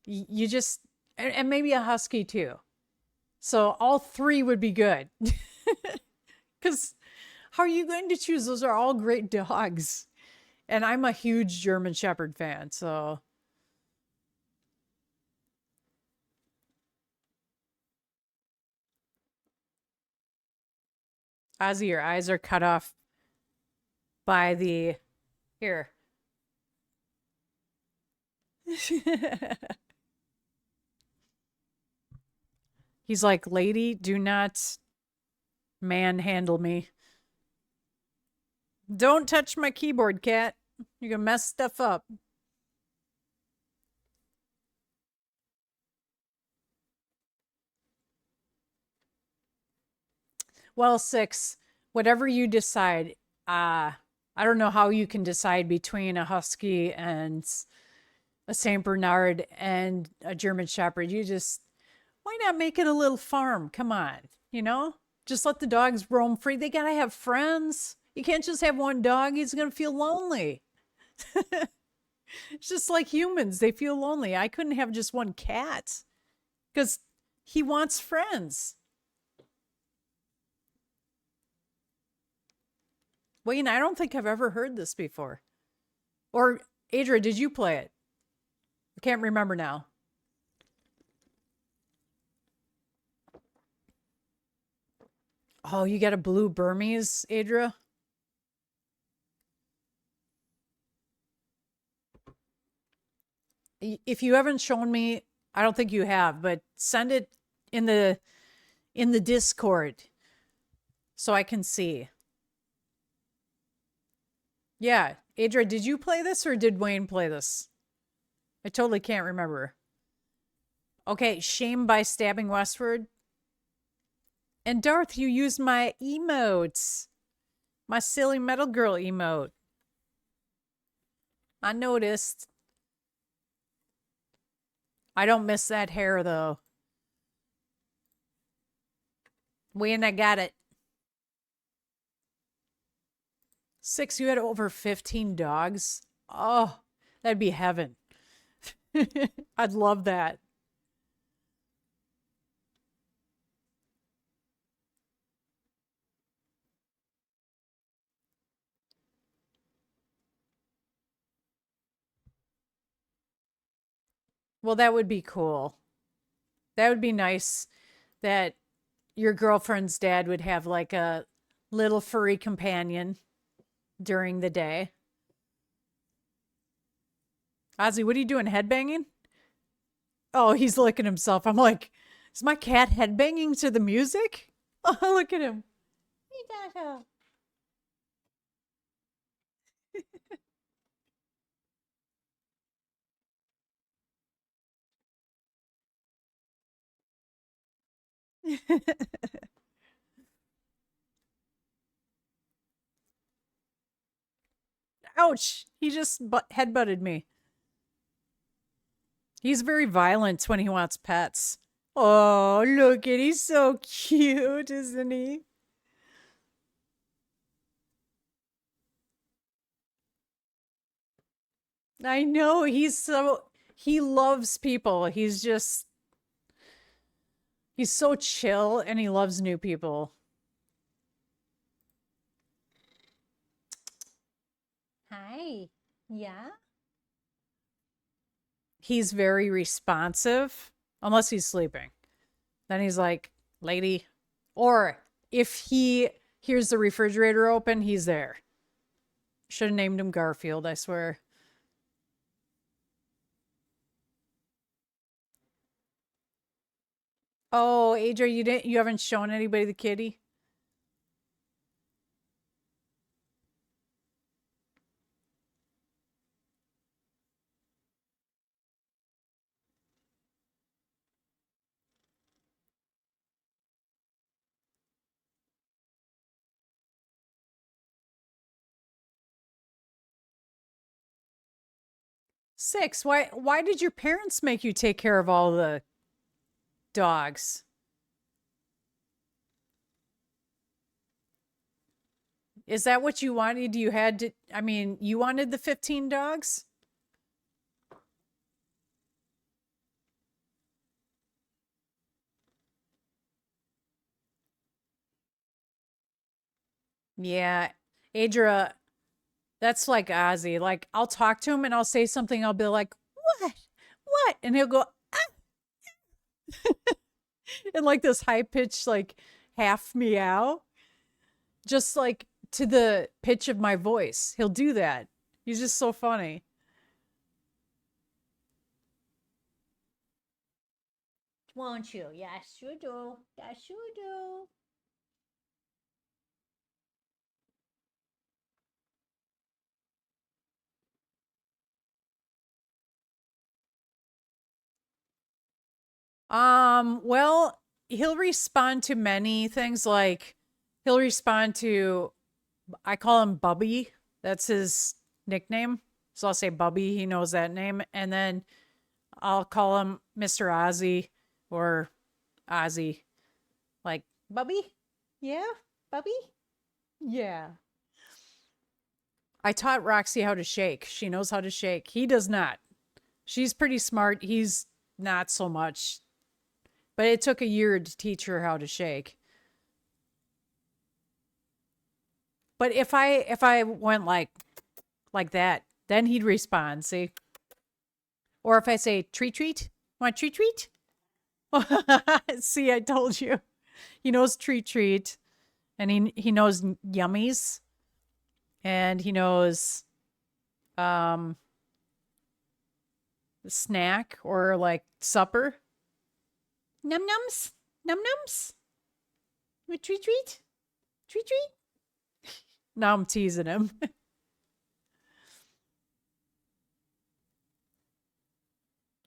You just, and maybe a Husky too. So all three would be good. Because how are you going to choose? Those are all great dogs. And I'm a huge German Shepherd fan, so. Ozzy, your eyes are cut off by the. Here. He's like, lady, do not manhandle me. Don't touch my keyboard, cat. You're gonna mess stuff up. Well, six, whatever you decide, I don't know how you can decide between a Husky and a Saint Bernard and a German Shepherd. You just, why not make it a little farm? Come on, you know? Just let the dogs roam free. They gotta have friends. You can't just have one dog. He's gonna feel lonely. It's just like humans. They feel lonely. I couldn't have just one cat because he wants friends. Wayne, I don't think I've ever heard this before. Or, Adria, did you play it? I can't remember now. Oh, you got a blue Burmese, Adria? If you haven't shown me, I don't think you have, but send it in the Discord so I can see. Yeah, Adria, did you play this or did Wayne play this? I totally can't remember. Okay, Shame by Stabbing Westward. And Darth, you used my emotes. My silly metal girl emote. I noticed. I don't miss that hair though. Wayne, I got it. Six, you had over 15 dogs? Oh, that'd be heaven. I'd love that. Well, that would be cool. That would be nice that your girlfriend's dad would have like a little furry companion during the day. Ozzy, what are you doing? Headbanging? Oh, he's licking himself. I'm like, is my cat headbanging to the music? Oh, look at him. Ouch! He just headbutted me. He's very violent when he wants pets. Oh, look at he's so cute, isn't he? I know he loves people. He's so chill and he loves new people. Hi. Yeah. He's very responsive unless he's sleeping. Then he's like, "Lady." Or if he hears the refrigerator open, he's there. Should have named him Garfield, I swear. Oh, Adria, you haven't shown anybody the kitty? Six. Why did your parents make you take care of all the dogs? Is that what you wanted? You had to, I mean, you wanted the 15 dogs? Yeah. Adria, that's like Ozzy. Like, I'll talk to him and I'll say something. I'll be like, what? What? And he'll go, in like this high pitched, like half meow, just like to the pitch of my voice. He'll do that. He's just so funny. Won't you? Yes, you do. Yes, you do. Well, he'll respond to many things like he'll respond to I call him Bubby. That's his nickname. So I'll say Bubby, he knows that name. And then I'll call him Mr. Ozzy or Ozzy. Like, Bubby? Yeah? Bubby? Yeah. I taught Roxy how to shake. She knows how to shake. He does not. She's pretty smart. He's not so much. But it took a year to teach her how to shake. But if I went like that, then he'd respond, see? Or if I say treat treat, want treat treat? See, I told you. He knows treat treat and he knows yummies and he knows um snack or like supper. Num nums, num nums. With treat treat, treat treat. Now I'm teasing him.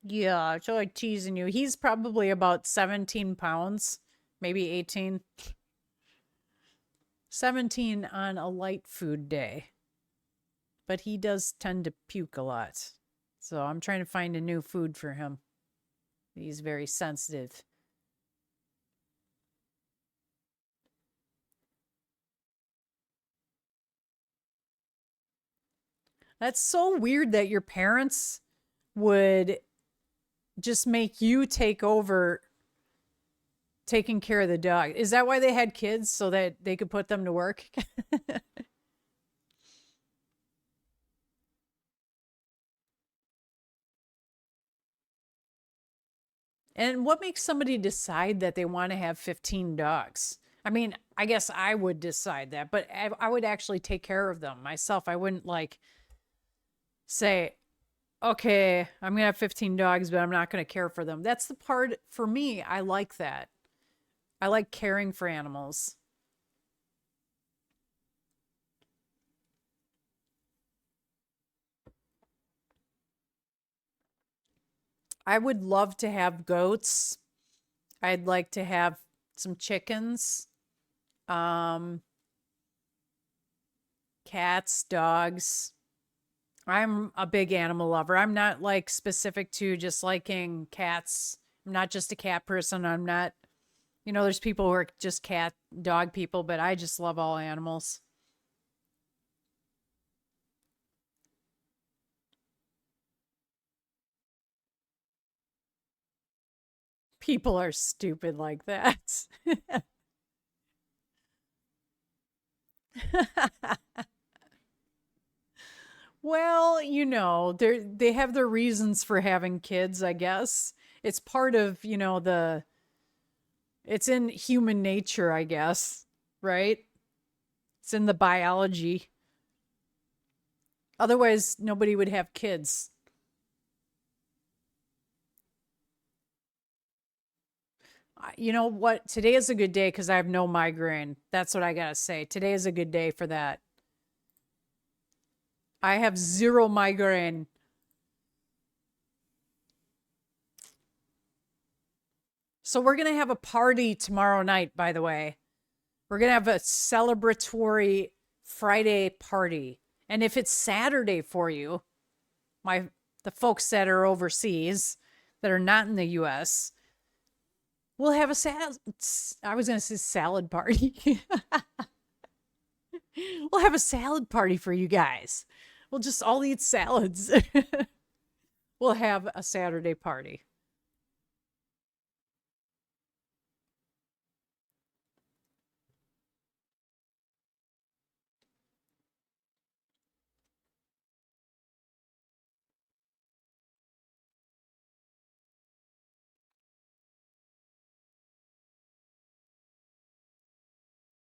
Yeah, so I'm teasing you. He's probably about 17 pounds, maybe 18. 17 on a light food day. But he does tend to puke a lot. So I'm trying to find a new food for him. He's very sensitive. That's so weird that your parents would just make you take over taking care of the dog. Is that why they had kids so that they could put them to work? And what makes somebody decide that they want to have 15 dogs? I mean, I guess I would decide that, but I would actually take care of them myself. I wouldn't like say, okay, I'm going to have 15 dogs, but I'm not going to care for them. That's the part for me. I like that. I like caring for animals. I would love to have goats. I'd like to have some chickens, um, cats, dogs. I'm a big animal lover. I'm not like specific to just liking cats. I'm not just a cat person. I'm not, there's people who are just cat, dog people, but I just love all animals. People are stupid like that. Well, they have their reasons for having kids, I guess. It's part of, it's in human nature, I guess, right? It's in the biology. Otherwise, nobody would have kids. You know what? Today is a good day because I have no migraine. That's what I gotta say. Today is a good day for that. I have zero migraine. So we're gonna have a party tomorrow night, by the way. We're gonna have a celebratory Friday party. And if it's Saturday for you, the folks that are overseas that are not in the US, we'll have a salad. I was gonna say salad party. We'll have a salad party for you guys. We'll just all eat salads. We'll have a Saturday party.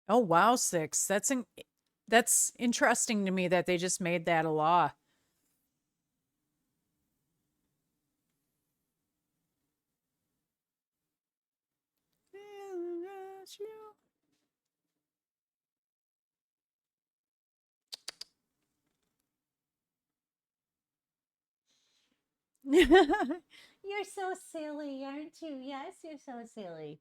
Oh wow, six. That's interesting to me that they just made that a law. You're so silly, aren't you? Yes, you're so silly.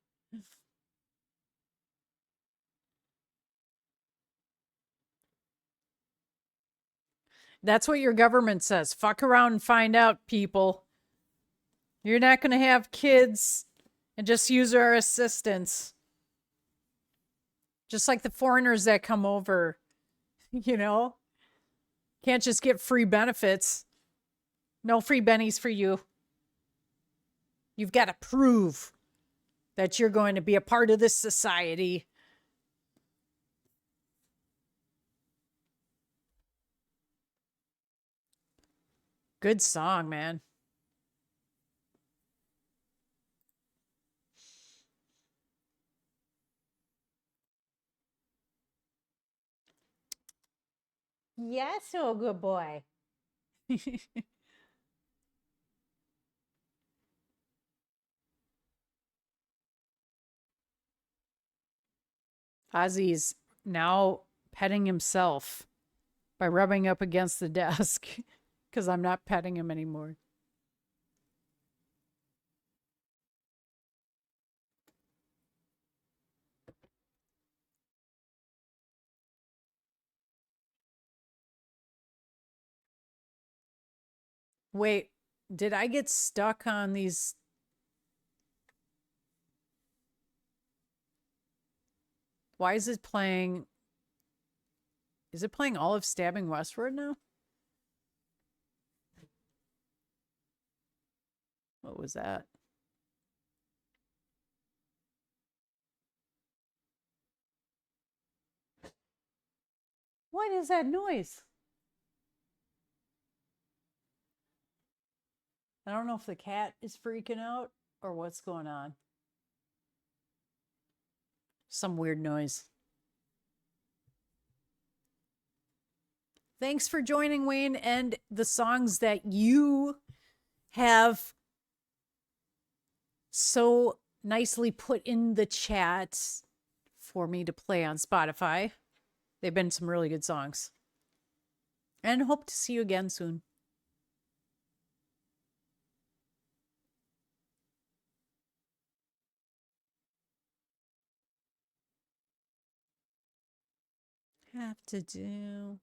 That's what your government says. Fuck around and find out, people. You're not going to have kids and just use our assistance. Just like the foreigners that come over, you know? Can't just get free benefits. No free bennies for you. You've got to prove that you're going to be a part of this society. Good song, man. Yes, oh good boy. Ozzy's now petting himself by rubbing up against the desk because I'm not petting him anymore. Wait, did I get stuck on these? Why is it playing? Is it playing Olive Stabbing Westward now? What was that? What is that noise? I don't know if the cat is freaking out or what's going on. Some weird noise. Thanks for joining, Wayne, and the songs that you have so nicely put in the chat for me to play on Spotify. They've been some really good songs. And hope to see you again soon. have to do?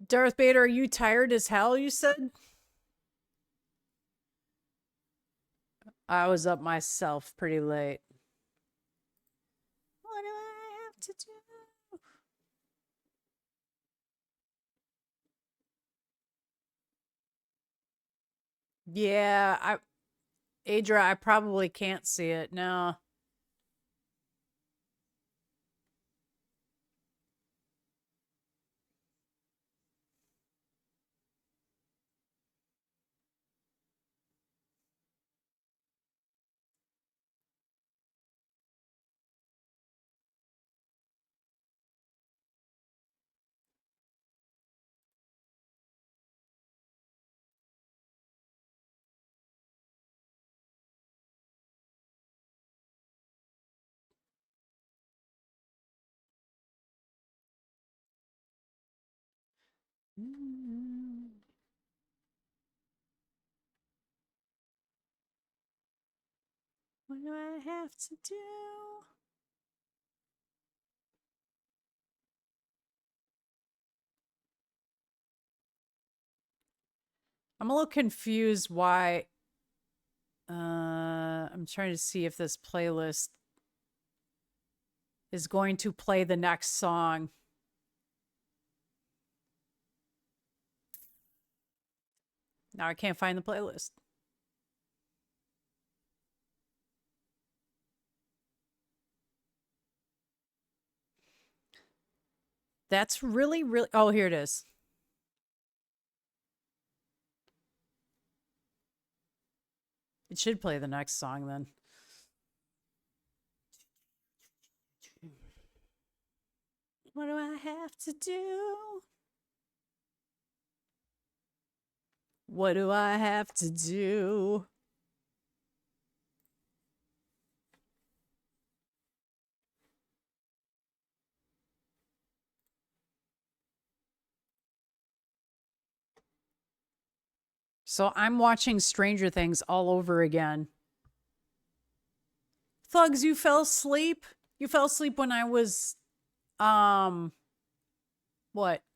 Darth Vader, are you tired as hell, you said? I was up myself pretty late. What do I have to do? Yeah, Adra, I probably can't see it. No. What do I have to do? I'm a little confused why. I'm trying to see if this playlist is going to play the next song. Now I can't find the playlist. That's really, really. Oh, here it is. It should play the next song then. What do I have to do? What do I have to do? So I'm watching Stranger Things all over again. Thugs, you fell asleep? You fell asleep when I was, what?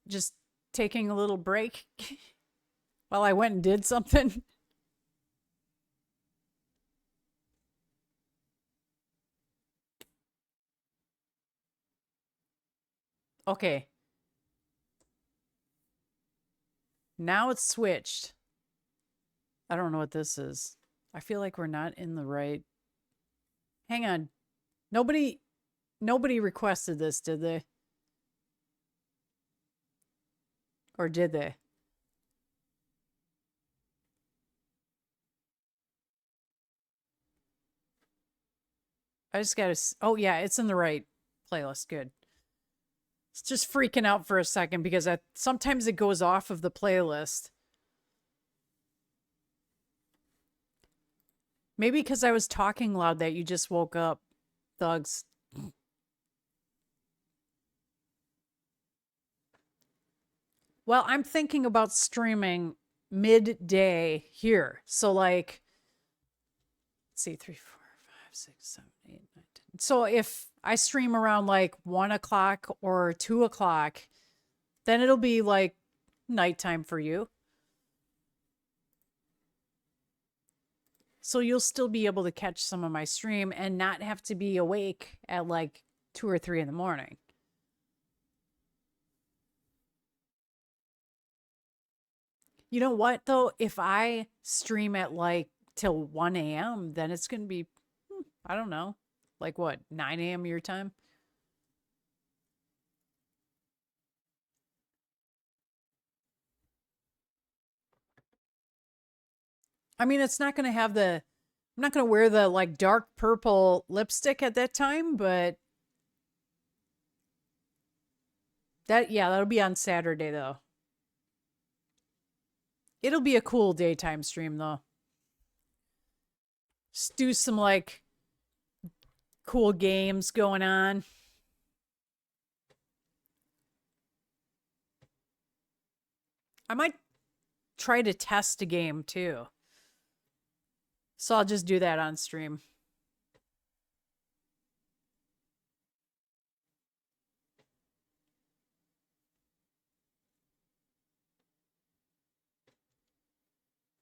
Just taking a little break while I went and did something? Okay. Now it's switched. I don't know what this is. I feel like we're not in the right. Hang on. Nobody requested this, did they? Or did they? I just gotta. Oh, yeah, it's in the right playlist. Good. It's just freaking out for a second because sometimes it goes off of the playlist. Maybe because I was talking loud that you just woke up, thugs. Well, I'm thinking about streaming midday here. So, like, let's see, 3, 4, 5, 6, 7, 8, 9, 10. So, if I stream around like 1 o'clock or 2 o'clock, then it'll be like nighttime for you. So, you'll still be able to catch some of my stream and not have to be awake at like 2 or 3 in the morning. You know what, though? If I stream at like till 1 a.m., then it's going to be, I don't know, like what, 9 a.m. your time? I mean, it's not going to have the, I'm not going to wear the like dark purple lipstick at that time, but that'll be on Saturday though. It'll be a cool daytime stream though. Just do some like cool games going on. I might try to test a game too. So I'll just do that on stream.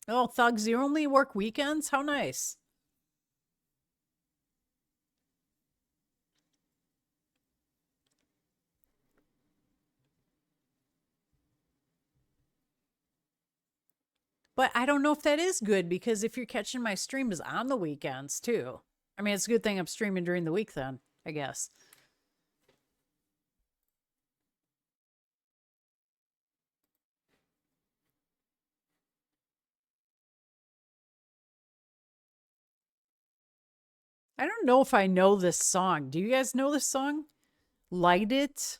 Oh, thugs, you only work weekends? How nice. But I don't know if that is good because if you're catching my streams on the weekends too. I mean, it's a good thing I'm streaming during the week then, I guess. I don't know if I know this song. Do you guys know this song? Light It?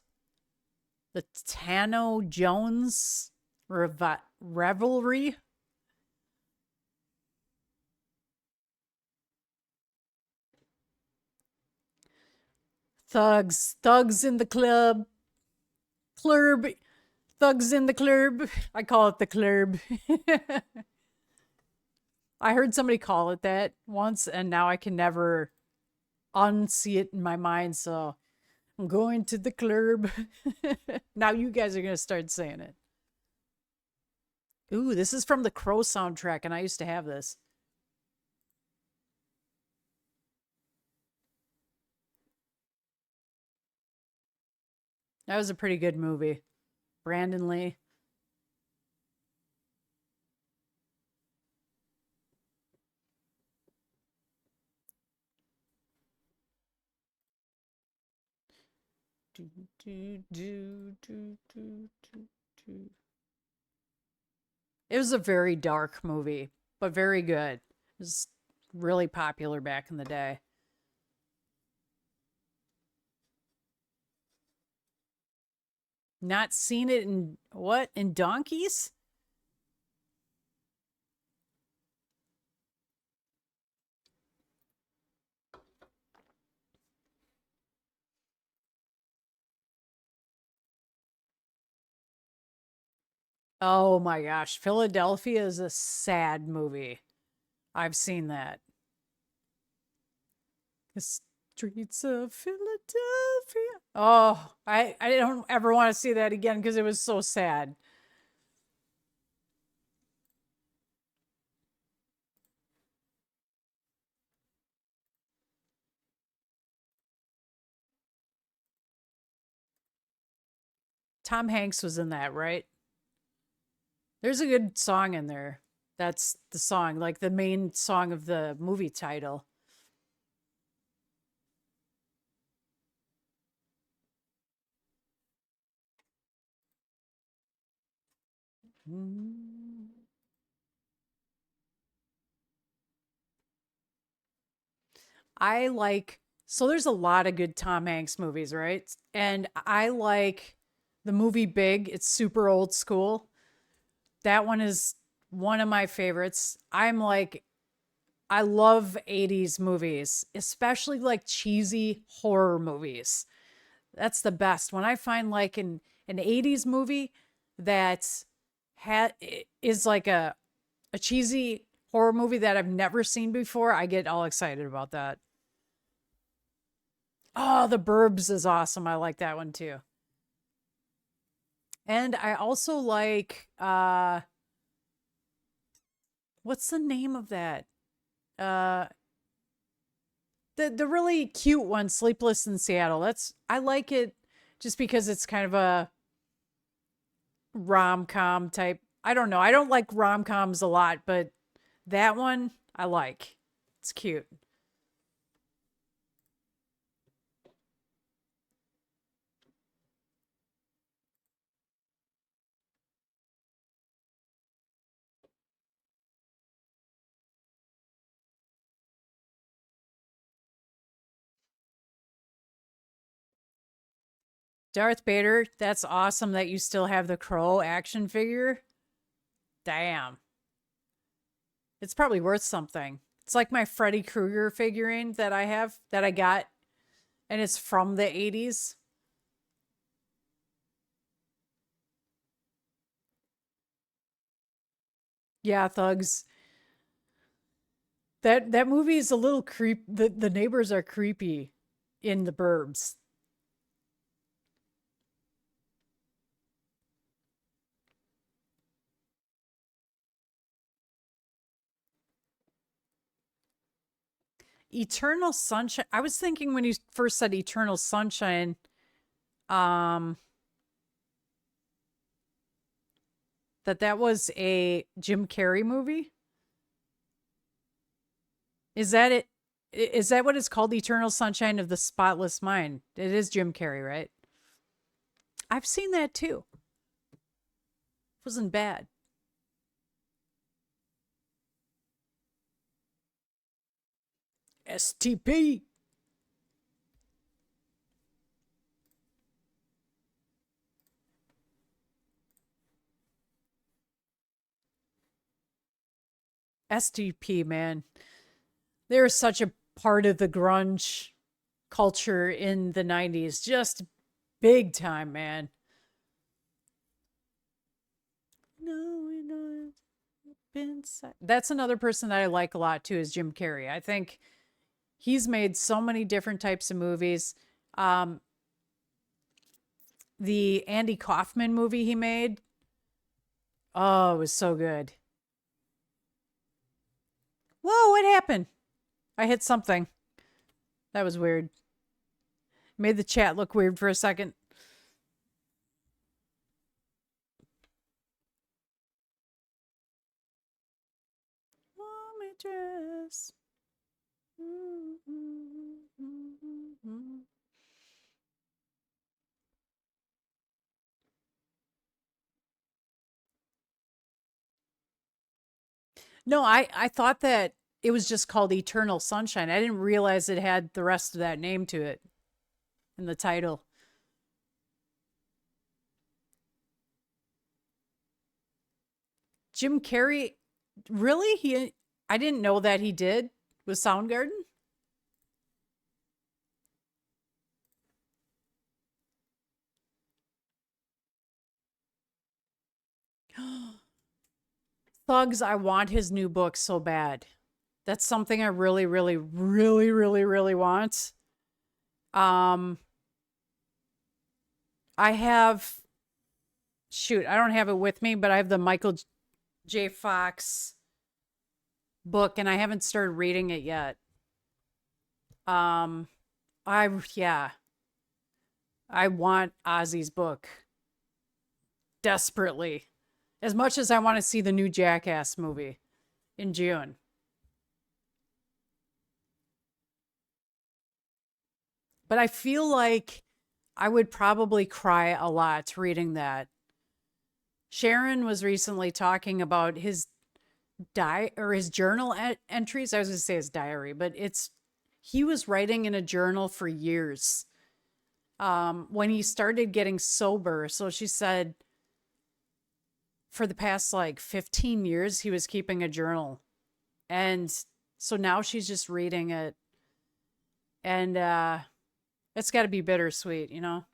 The Tano Jones Revelry? Thugs in the club. Club. Thugs in the club. I call it the club. I heard somebody call it that once, and now I can never unsee it in my mind. So I'm going to the club. Now you guys are going to start saying it. Ooh, this is from the Crow soundtrack, and I used to have this. That was a pretty good movie. Brandon Lee. Do, do, do, do, do, do, do. It was a very dark movie, but very good. It was really popular back in the day. Not seen it in what? In Donkeys? Oh my gosh. Philadelphia is a sad movie. I've seen that. The streets of Philadelphia. Oh, I don't ever want to see that again because it was so sad. Tom Hanks was in that, right? There's a good song in there. That's the song, like the main song of the movie title. Mm. I like, so there's a lot of good Tom Hanks movies, right? And I like the movie Big. It's super old school. That one is one of my favorites. I love 80s movies, especially like cheesy horror movies. That's the best. When I find like an 80s movie that is like a cheesy horror movie that I've never seen before, I get all excited about that. Oh, The Burbs is awesome. I like that one too. And I also like what's the name of that? Uh the really cute one, Sleepless in Seattle. That's I like it just because it's kind of a rom-com type. I don't know. I don't like rom-coms a lot, but that one I like. It's cute. Darth Vader, that's awesome that you still have the Crow action figure. Damn. It's probably worth something. It's like my Freddy Krueger figurine that I have that I got and it's from the 80s. Yeah, thugs. That movie is a little creep. The neighbors are creepy in the Burbs. Eternal Sunshine. I was thinking when you first said Eternal Sunshine, um, that was a Jim Carrey movie. Is that it? Is that what it's called? Eternal Sunshine of the Spotless Mind. It is Jim Carrey, right? I've seen that too. Wasn't bad. STP. STP, man. They're such a part of the grunge culture in the 90s. Just big time, man. No, that's another person that I like a lot too, is Jim Carrey. I think he's made so many different types of movies. Um, the Andy Kaufman movie he made, oh, it was so good. Whoa, what happened? I hit something. That was weird. Made the chat look weird for a second. Want me dress. No, I thought that it was just called Eternal Sunshine. I didn't realize it had the rest of that name to it in the title. Jim Carrey, really? I didn't know that he did with Soundgarden. Thugs, I want his new book so bad. That's something I really, really, really, really, really want. Um, I have, shoot, I don't have it with me, but I have the Michael J. Fox book, and I haven't started reading it yet. Um, yeah, I want Ozzy's book desperately, as much as I want to see the new Jackass movie in June. But I feel like I would probably cry a lot reading that. Sharon was recently talking about his his journal entries. I was going to say his diary, but he was writing in a journal for years. When he started getting sober. So she said for the past like 15 years, he was keeping a journal. And so now she's just reading it. And it's got to be bittersweet, you know?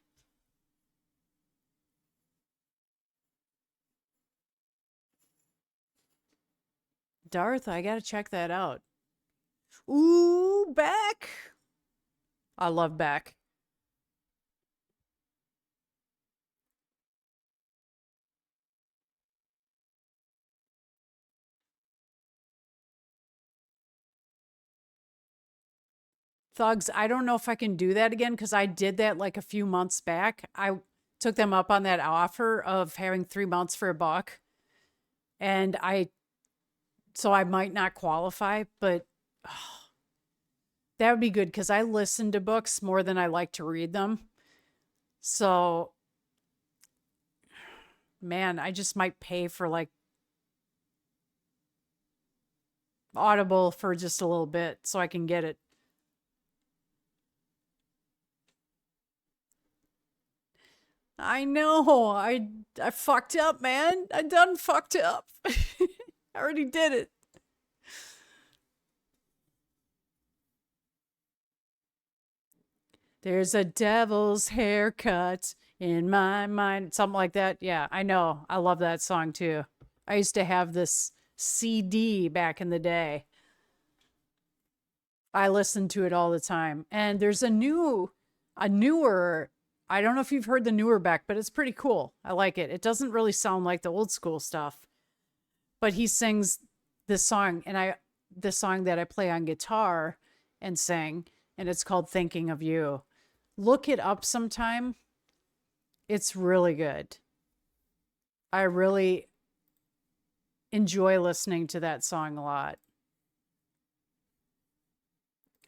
Darth, I got to check that out. Ooh, Beck. I love Beck. Thugs, I don't know if I can do that again because I did that like a few months back. I took them up on that offer of having 3 months for $1. And so I might not qualify, but that would be good because I listen to books more than I like to read them. So, man, I just might pay for like Audible for just a little bit so I can get it. I know. I fucked up, man. I done fucked up. I already did it. There's a devil's haircut in my mind. Something like that. Yeah, I know. I love that song too. I used to have this CD back in the day. I listen to it all the time. And there's a newer, I don't know if you've heard the newer Beck, but it's pretty cool. I like it. It doesn't really sound like the old school stuff, but he sings this song, this song that I play on guitar and sing, and it's called Thinking of You. Look it up sometime. It's really good. I really enjoy listening to that song a lot.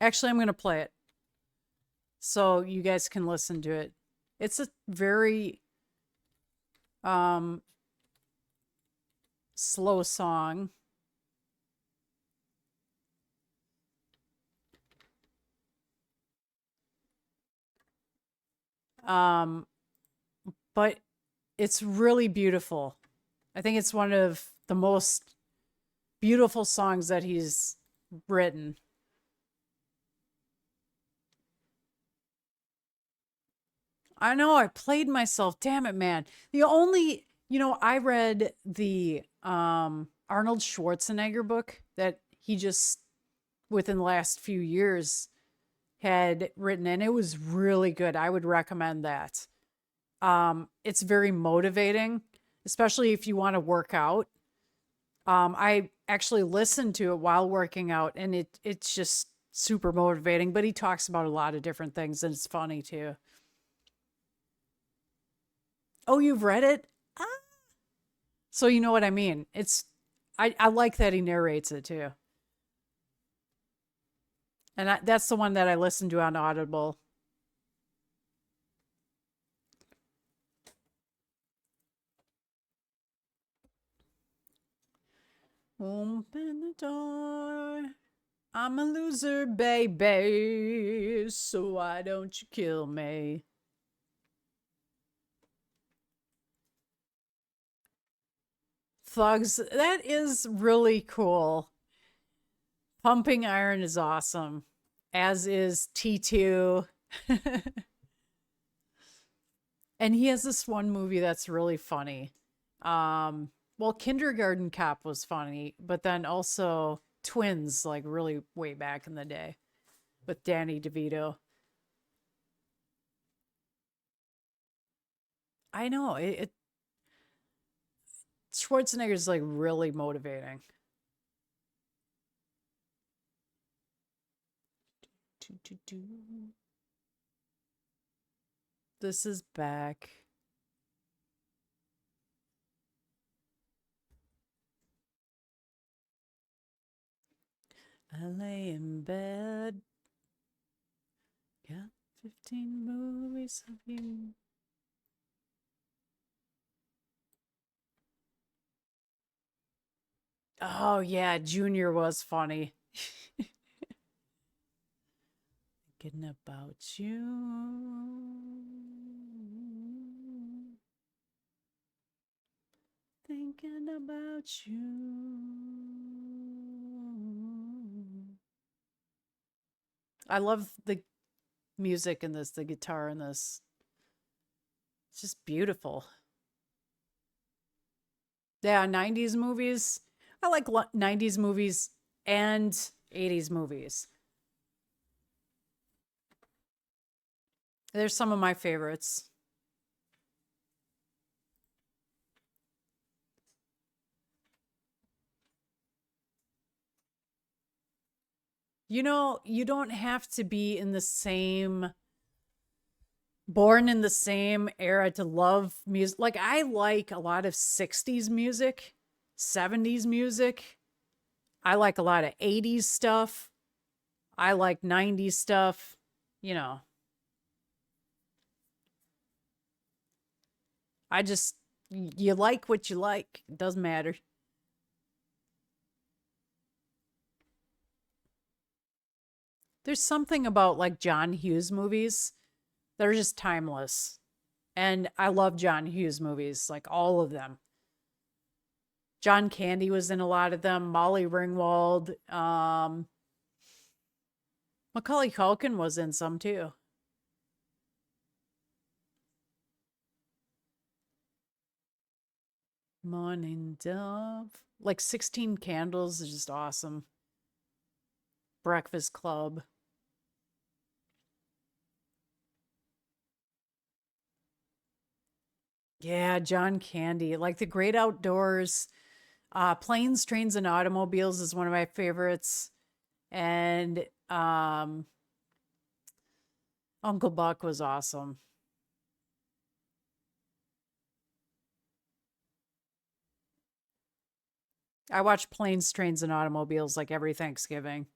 Actually, I'm going to play it so you guys can listen to it. It's a very slow song. But it's really beautiful. I think it's one of the most beautiful songs that he's written. I know I played myself. Damn it, man. The only, I read the Arnold Schwarzenegger book that he just within the last few years had written, and it was really good. I would recommend that. It's very motivating, especially if you want to work out. I actually listened to it while working out, and it's just super motivating, but he talks about a lot of different things, and it's funny too. Oh, you've read it? Ah. So you know what I mean. I like that he narrates it too. And that's the one that I listened to on Audible. Open the door. I'm a loser, baby. So why don't you kill me? Thugs, that is really cool. Pumping Iron is awesome, as is T2. And he has this one movie that's really funny. Well, Kindergarten Cop was funny, but then also Twins, like really way back in the day with Danny DeVito. I know it Schwarzenegger's like really motivating. This is back. I lay in bed. Got 15 movies of you. Oh, yeah. Junior was funny. Thinking about you. Thinking about you. I love the music in this, the guitar in this. It's just beautiful. Yeah, 90s movies. I like 90s movies and 80s movies. There's some of my favorites. You don't have to be born in the same era to love music. Like, I like a lot of 60s music, 70s music. I like a lot of 80s stuff. I like 90s stuff, you know. You like what you like. It doesn't matter. There's something about like John Hughes movies that are just timeless. And I love John Hughes movies, like all of them. John Candy was in a lot of them. Molly Ringwald. Macaulay Culkin was in some too. Morning Dove. Like 16 Candles is just awesome. Breakfast Club. Yeah, John Candy, like The Great Outdoors. Planes, Trains, and Automobiles is one of my favorites. And Uncle Buck was awesome. I watch Planes, Trains, and Automobiles like every Thanksgiving.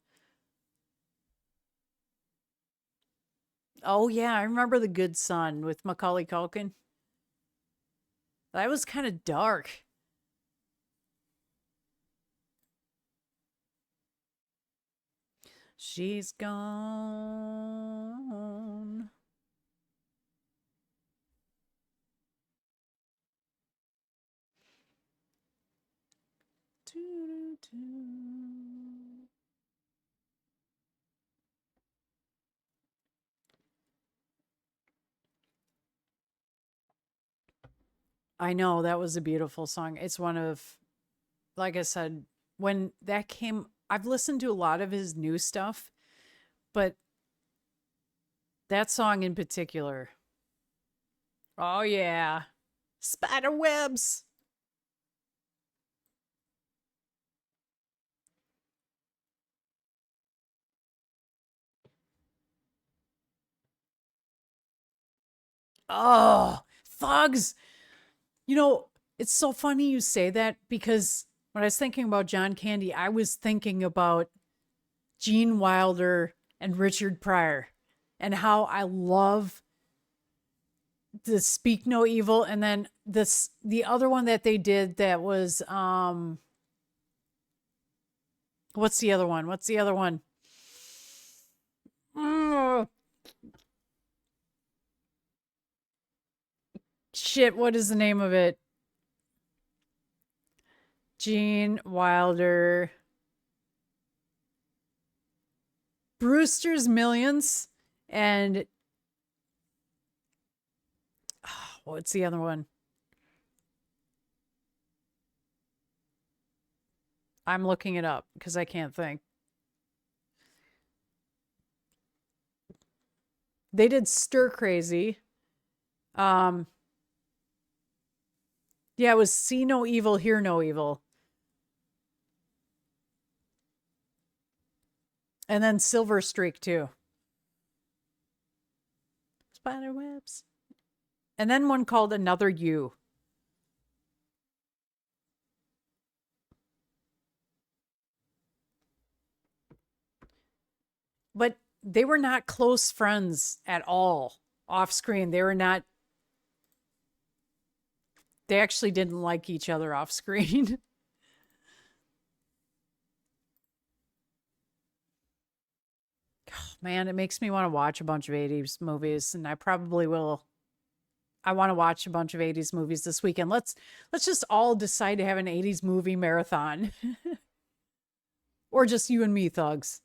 Oh yeah, I remember The Good Son with Macaulay Culkin. That was kind of dark. She's gone. Doo-doo-doo. I know that was a beautiful song. It's one of, like I said, when that came, I've listened to a lot of his new stuff, but that song in particular. Oh yeah. Spider webs. Oh, thugs. You know, it's so funny you say that because when I was thinking about John Candy, I was thinking about Gene Wilder and Richard Pryor and how I love the Speak No Evil, and then the other one that they did that was what's the other one? What's the other one? Mm, shit, what is the name of it? Gene Wilder. Brewster's Millions and what's the other one? I'm looking it up because I can't think. They did Stir Crazy. Um, yeah, it was See No Evil, Hear No Evil. And then Silver Streak too. Spider webs. And then one called Another You. But they were not close friends at all off screen. They were not, they actually didn't like each other off screen. Man, it makes me want to watch a bunch of 80s movies, and I probably will. I want to watch a bunch of 80s movies this weekend. Let's just all decide to have an 80s movie marathon. Or just you and me, thugs.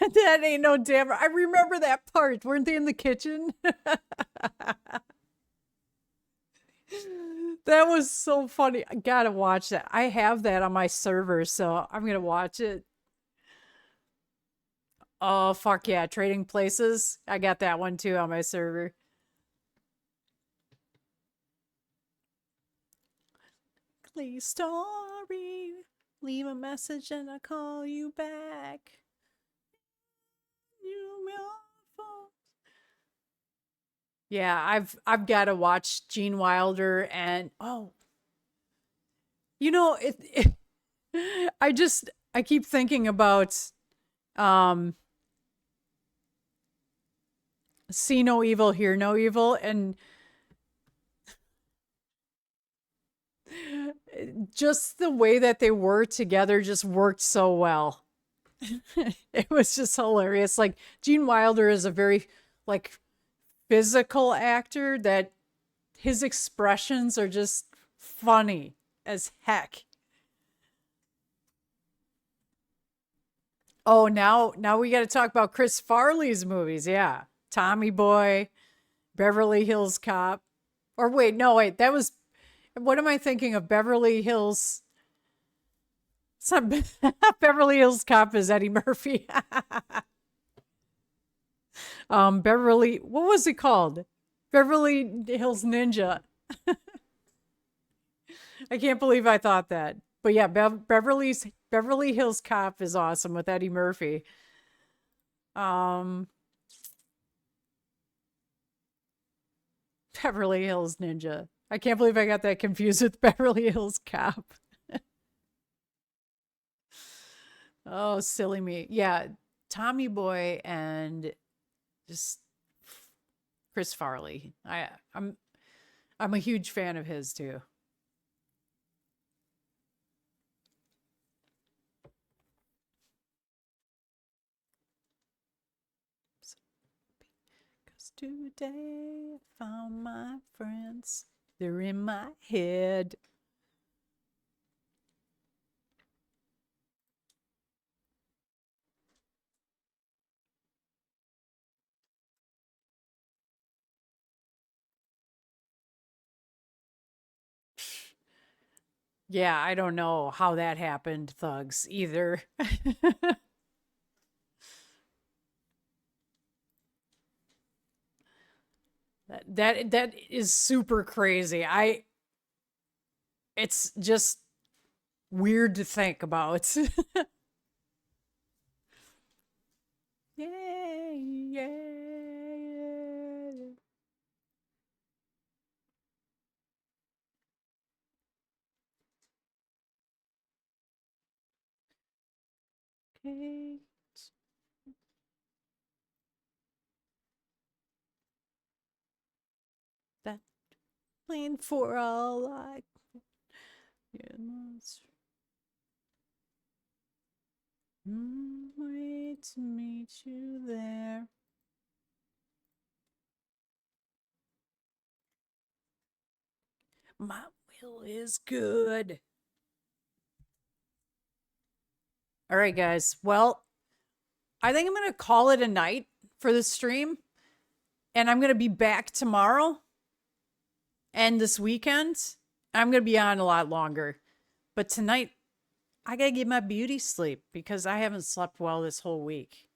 That ain't no damn. I remember that part. Weren't they in the kitchen? That was so funny. I gotta watch that. I have that on my server, so I'm gonna watch it. Oh, fuck yeah. Trading Places. I got that one too on my server. Please, story. Leave a message and I'll call you back. Yeah, I've got to watch Gene Wilder and you know I keep thinking about um See No Evil, Hear No Evil, and just the way that they were together just worked so well. It was just hilarious. Like Gene Wilder is a very like physical actor that his expressions are just funny as heck. Oh, now we got to talk about Chris Farley's movies. Yeah. Tommy Boy, Beverly Hills Cop. Or wait, no, wait, that was What am I thinking of? Beverly Hills. It's not Beverly Hills Cop is Eddie Murphy. Beverly, what was it called? Beverly Hills Ninja. I can't believe I thought that. But yeah, Beverly Hills Cop is awesome with Eddie Murphy. Um, Beverly Hills Ninja. I can't believe I got that confused with Beverly Hills Cop. Oh, silly me. Yeah, Tommy Boy and just Chris Farley. I'm a huge fan of his too. Cause today I found my friends. They're in my head. Yeah, I don't know how that happened, thugs, either. That is super crazy. It's just weird to think about. Yay, yay. Okay. That plane for all I can. Wait to meet you there. My will is good. All right, guys. Well, I think I'm going to call it a night for the stream. And I'm going to be back tomorrow and this weekend. I'm going to be on a lot longer. But tonight, I got to get my beauty sleep because I haven't slept well this whole week.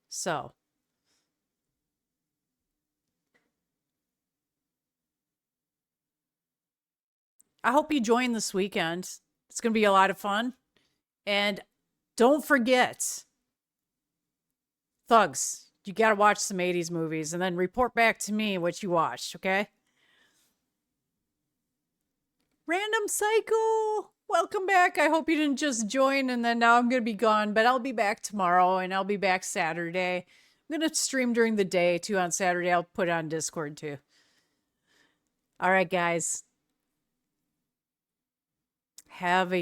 So, I hope you join this weekend. It's going to be a lot of fun. And don't forget, thugs, you got to watch some 80s movies and then report back to me what you watched, okay? Random Cycle, welcome back. I hope you didn't just join and then now I'm going to be gone, but I'll be back tomorrow and I'll be back Saturday. I'm going to stream during the day too on Saturday. I'll put it on Discord too. All right, guys. Have a